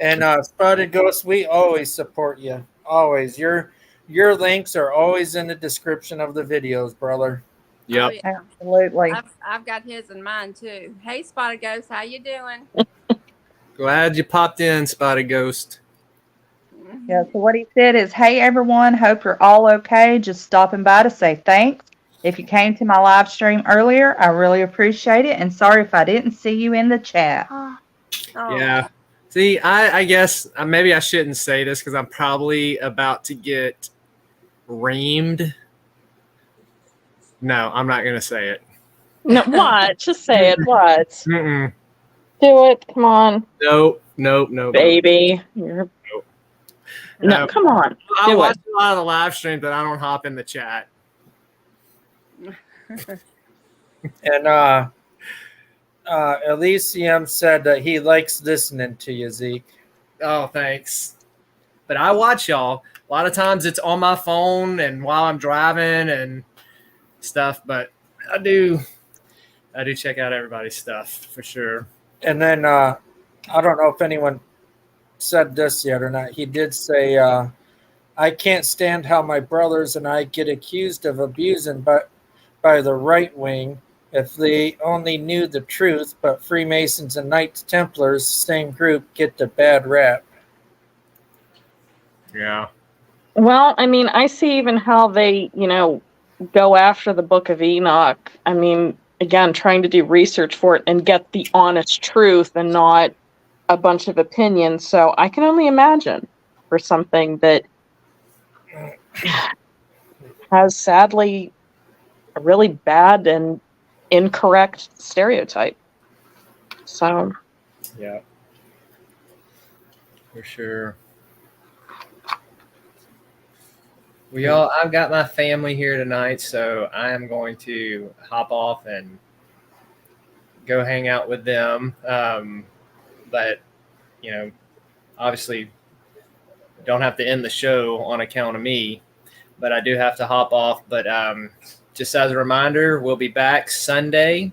And Spotted Ghost, we always support you. Always. Your links are always in the description of the videos, brother.
Yep.
Oh, yeah.
Absolutely.
I've got his in mind too. Hey, Spotted Ghost, how you doing?
Glad you popped in, Spotted Ghost.
Yeah, so what he said is, hey, everyone, hope you're all okay. Just stopping by to say thanks. If you came to my live stream earlier, I really appreciate it. And sorry if I didn't see you in the chat.
Oh.
Yeah. See, I guess maybe I shouldn't say this because I'm probably about to get reamed. No, I'm not going to say it.
No, what? Just say it. What?
Mm-mm.
Do it. Come on,
Nope.
baby. No,
No.
come on.
I
Do
watch
it.
a lot of the live stream, but I don't hop in the chat.
And Elysium said that he likes listening to you, Zeke.
Oh, thanks. But I watch y'all. A lot of times it's on my phone and while I'm driving and stuff, but I do check out everybody's stuff for sure.
And then I don't know if anyone said this yet or not. He did say, I can't stand how my brothers and I get accused of abusing by the right wing. If they only knew the truth, but Freemasons and Knights Templars, same group, get the bad rap.
Yeah.
Well, I mean, I see even how they, go after the Book of Enoch. I mean, again, trying to do research for it and get the honest truth and not a bunch of opinions. So I can only imagine for something that has sadly a really bad and incorrect stereotype. So
Yeah. For sure. I've got my family here tonight, so I am going to hop off and go hang out with them. But, obviously don't have to end the show on account of me, but I do have to hop off. But just as a reminder, we'll be back Sunday,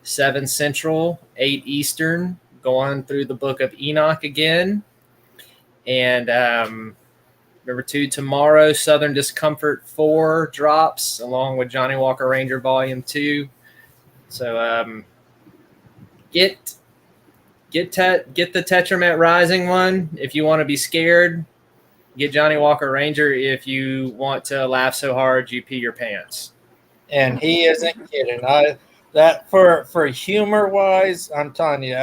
7 Central, 8 Eastern, going through the Book of Enoch again. And number 2, tomorrow, Southern Discomfort 4 drops along with Johnny Walker Ranger Volume 2. So get the Tetramet Rising one if you want to be scared. Get Johnny Walker Ranger if you want to laugh so hard you pee your pants.
And he isn't kidding. That for humor wise, I'm telling you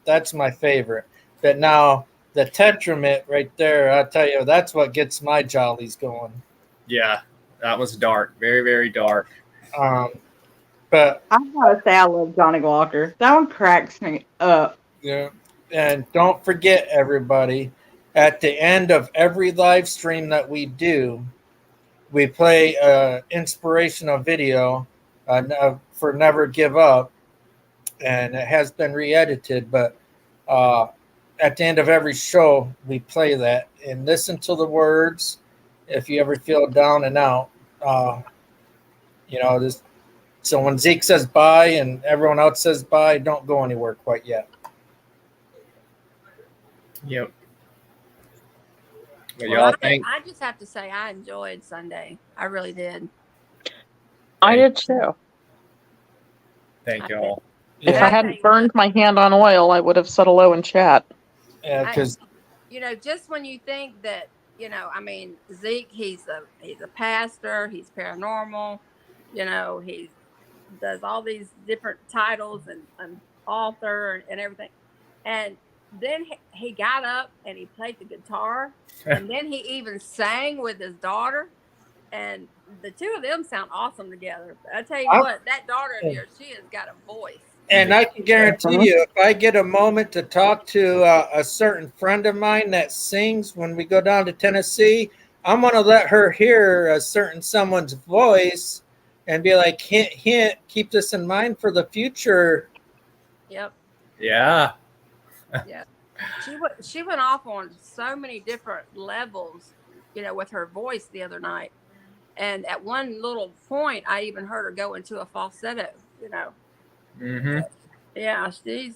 that's my favorite. But now the Tetramet right there, I tell you, that's what gets my jollies going.
Yeah, that was dark, very very dark.
But
I gotta say, I love Johnny Walker. That one cracks me up.
yeah, and don't forget, everybody, at the end of every live stream that we do, we play an inspirational video for Never Give Up, and it has been re-edited, but at the end of every show, we play that and listen to the words. If you ever feel down and out, this. So when Zeke says bye and everyone else says bye, don't go anywhere quite yet.
Yep. What
Well,
y'all think?
I just have to say I enjoyed Sunday. I really did.
I did too.
Thank y'all.
If
Yeah,
I hadn't burned my hand on oil, I would have said hello in chat.
yeah, because
Just when you think that, I mean, Zeke, he's a pastor, he's paranormal, he does all these different titles and author and everything. And then he got up and he played the guitar, and then he even sang with his daughter. And the two of them sound awesome together. I tell you what, that daughter of yours, she has got a voice.
And I can guarantee you, if I get a moment to talk to a certain friend of mine that sings when we go down to Tennessee, I'm going to let her hear a certain someone's voice and be like, hint, hint, keep this in mind for the future.
Yep.
Yeah.
Yeah. She went off on so many different levels, with her voice the other night. And at one little point, I even heard her go into a falsetto,
Mm-hmm.
Yeah, she's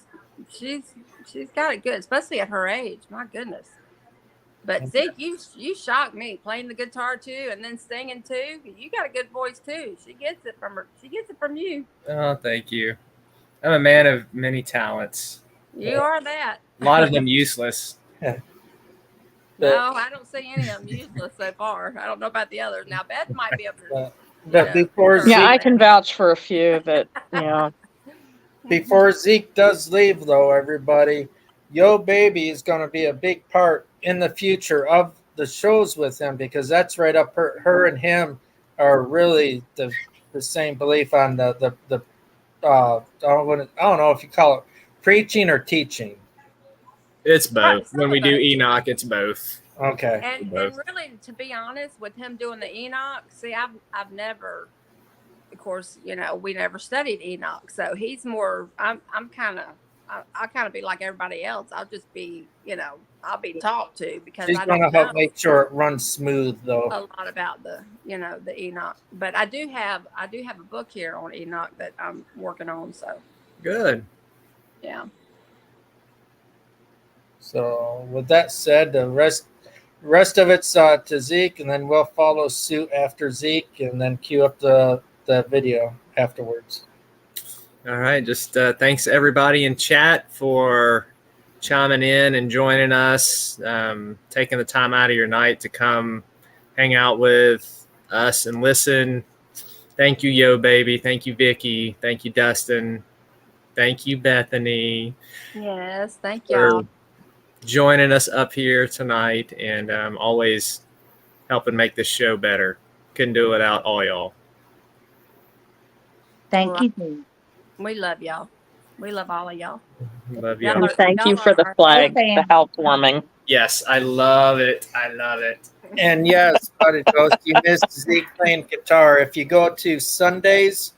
got it good, especially at her age. My goodness. But Zeke, you shocked me playing the guitar too, and then singing too. You got a good voice too. She gets it from her. She gets it from you.
Oh, thank you. I'm a man of many talents.
You are that.
A lot of them useless.
No, I don't see any of them useless so far. I don't know about the others. Now Beth might be able to.
But before
Zeke,
Yeah, I can vouch for a few that,
Before Zeke does leave, though, everybody, Yo Baby is going to be a big part in the future of the shows with him, because that's right up her and him are really the same belief on the I don't know if you call it preaching or teaching.
It's both.
Right,
When we do Enoch, it's both.
Okay.
And really, to be honest, with him doing the Enoch, see, I've never, of course, we never studied Enoch, so he's more. I'm kind of. I'll kind of be like everybody else. I'll just be, I'll be taught to, because
She's
I
going
don't
to help
know
make sure it runs smooth, though.
a lot about the Enoch. But I do have a book here on Enoch that I'm working on. So
Good.
yeah.
So with that said, the rest of it's to Zeke, and then we'll follow suit after Zeke, and then cue up the video afterwards.
All right. Just thanks everybody in chat for chiming in and joining us, taking the time out of your night to come hang out with us and listen. Thank you, Yo Baby. Thank you, Vickie. Thank you, Dustin. Thank you, Bethany.
Yes, thank
for
y'all.
joining us up here tonight, and always helping make this show better. Couldn't do it without all y'all.
Thank you.
We love y'all. We love all of y'all.
Love
Y'all
y'all.
are-
thank you
y'all
for the
are-
flag,
Okay.
the housewarming.
Yes, I love it. I love it.
And yes, Buddy Ghost, you missed Zeke playing guitar. If you go to Sunday's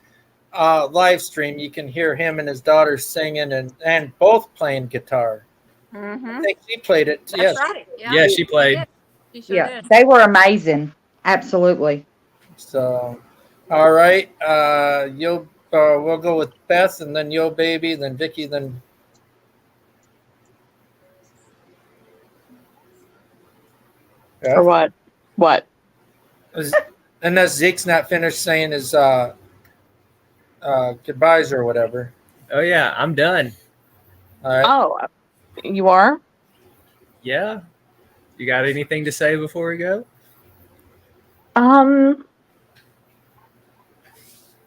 live stream, you can hear him and his daughter singing and both playing guitar.
Mm-hmm.
I think she played it.
That's
Yes.
right.
Yeah, she played.
did. She sure
Yeah,
did.
they were amazing. Absolutely.
So, all right. We'll go with Beth, and then Yo Baby, then Vickie, then.
Or what? What?
Unless Zeke's not finished saying his goodbyes or whatever.
Oh yeah, I'm done.
All right.
Oh, you are?
Yeah. You got anything to say before we go?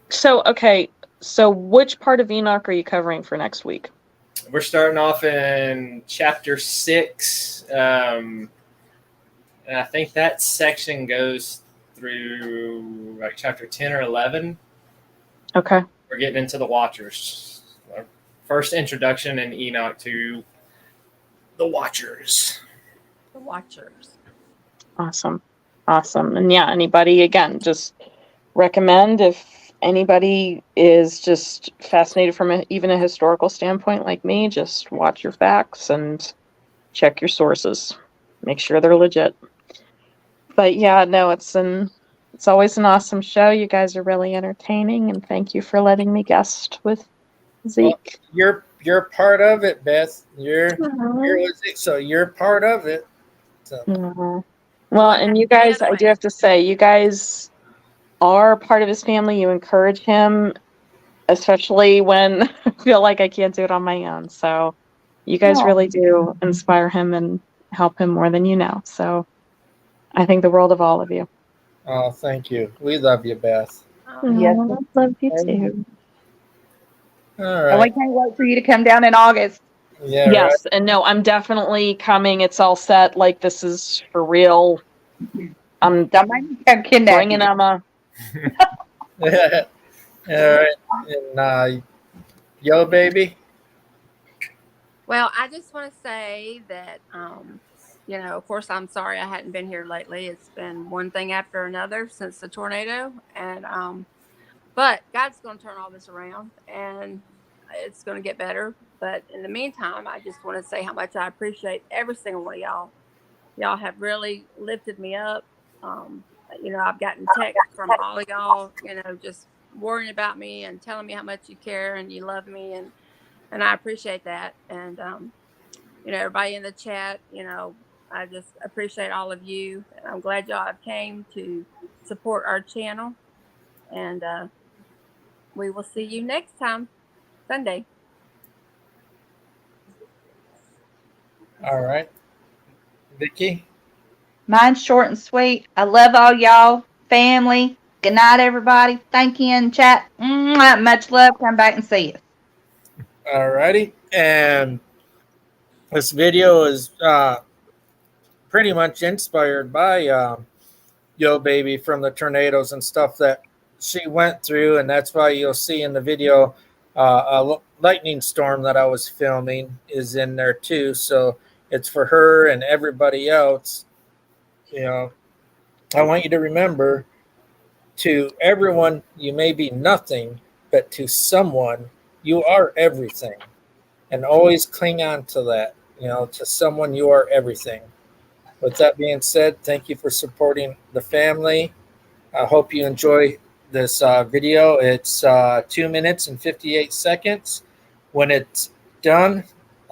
So which part of Enoch are you covering for next week?
We're starting off in chapter 6. And I think that section goes through like chapter 10 or 11.
Okay.
We're getting into the Watchers. Our first introduction in Enoch to the Watchers.
The Watchers.
Awesome. And yeah, anybody, again, just recommend if anybody is just fascinated from even a historical standpoint like me, just watch your facts and check your sources, make sure they're legit. But yeah, no, it's always an awesome show. You guys are really entertaining, and thank you for letting me guest with Zeke.
Well, you're part of it, Beth. You're so you're part of it. So.
Mhm. Well, and you guys, I do have to say, you guys are part of his family. You encourage him, especially when I feel like I can't do it on my own. So you guys really do inspire him and help him more than you know. So I think the world of all of you.
Oh, thank you. We love you, Beth.
Yes.
Oh, love you too.
All
And we
right.
can't wait for you to come down in August.
Yeah.
Yes, and no, I'm definitely coming. It's all set. Like, this is for real. I'm
Don't make me come kidnap
bringing
you.
Emma.
Right. All right. And yo, baby.
Well, I just want to say that, of course, I'm sorry I hadn't been here lately. It's been one thing after another since the tornado. But God's going to turn all this around, and it's going to get better. But in the meantime, I just want to say how much I appreciate every single one of y'all. Y'all have really lifted me up. I've gotten texts from all of y'all, just worrying about me and telling me how much you care and you love me. And I appreciate that. And, everybody in the chat, I just appreciate all of you. And I'm glad y'all have came to support our channel. And we will see you next time, Sunday.
All right. Vickie.
Mine's short and sweet. I love all y'all. Family. Good night, everybody. Thank you in chat. Mwah. Much love. Come back and see us.
All righty. And this video is pretty much inspired by Yo Baby from the tornadoes and stuff that she went through. And that's why you'll see in the video a lightning storm that I was filming is in there too. So it's for her and everybody else. I want you to remember, to everyone, you may be nothing, but to someone, you are everything. And always cling on to that. To someone, you are everything. With that being said, thank you for supporting the family. I hope you enjoy this video. It's 2 minutes and 58 seconds. When it's done,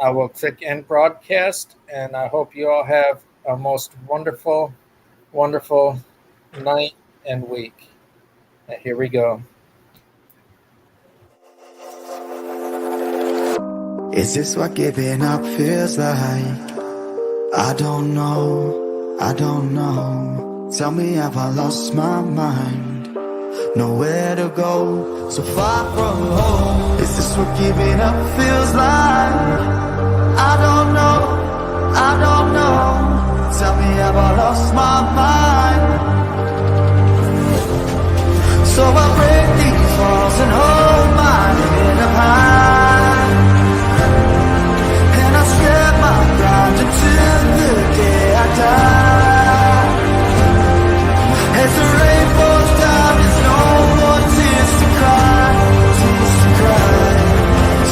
I will click end broadcast, and I hope you all have a most wonderful night and week. And here we go.
Is this what giving up feels like? I don't know, Tell me, have I lost my mind? Nowhere to go, so far from home. Is this what giving up feels like? I don't know, Tell me, have I lost my mind? So I break these walls and hold my head up high, and I spread my ground until the day I die. As the rain falls down, there's no more tears to cry.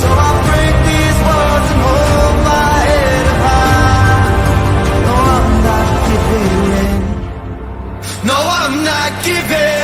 So I break these walls and hold my head up high. No, I'm not giving in. No, I'm not giving.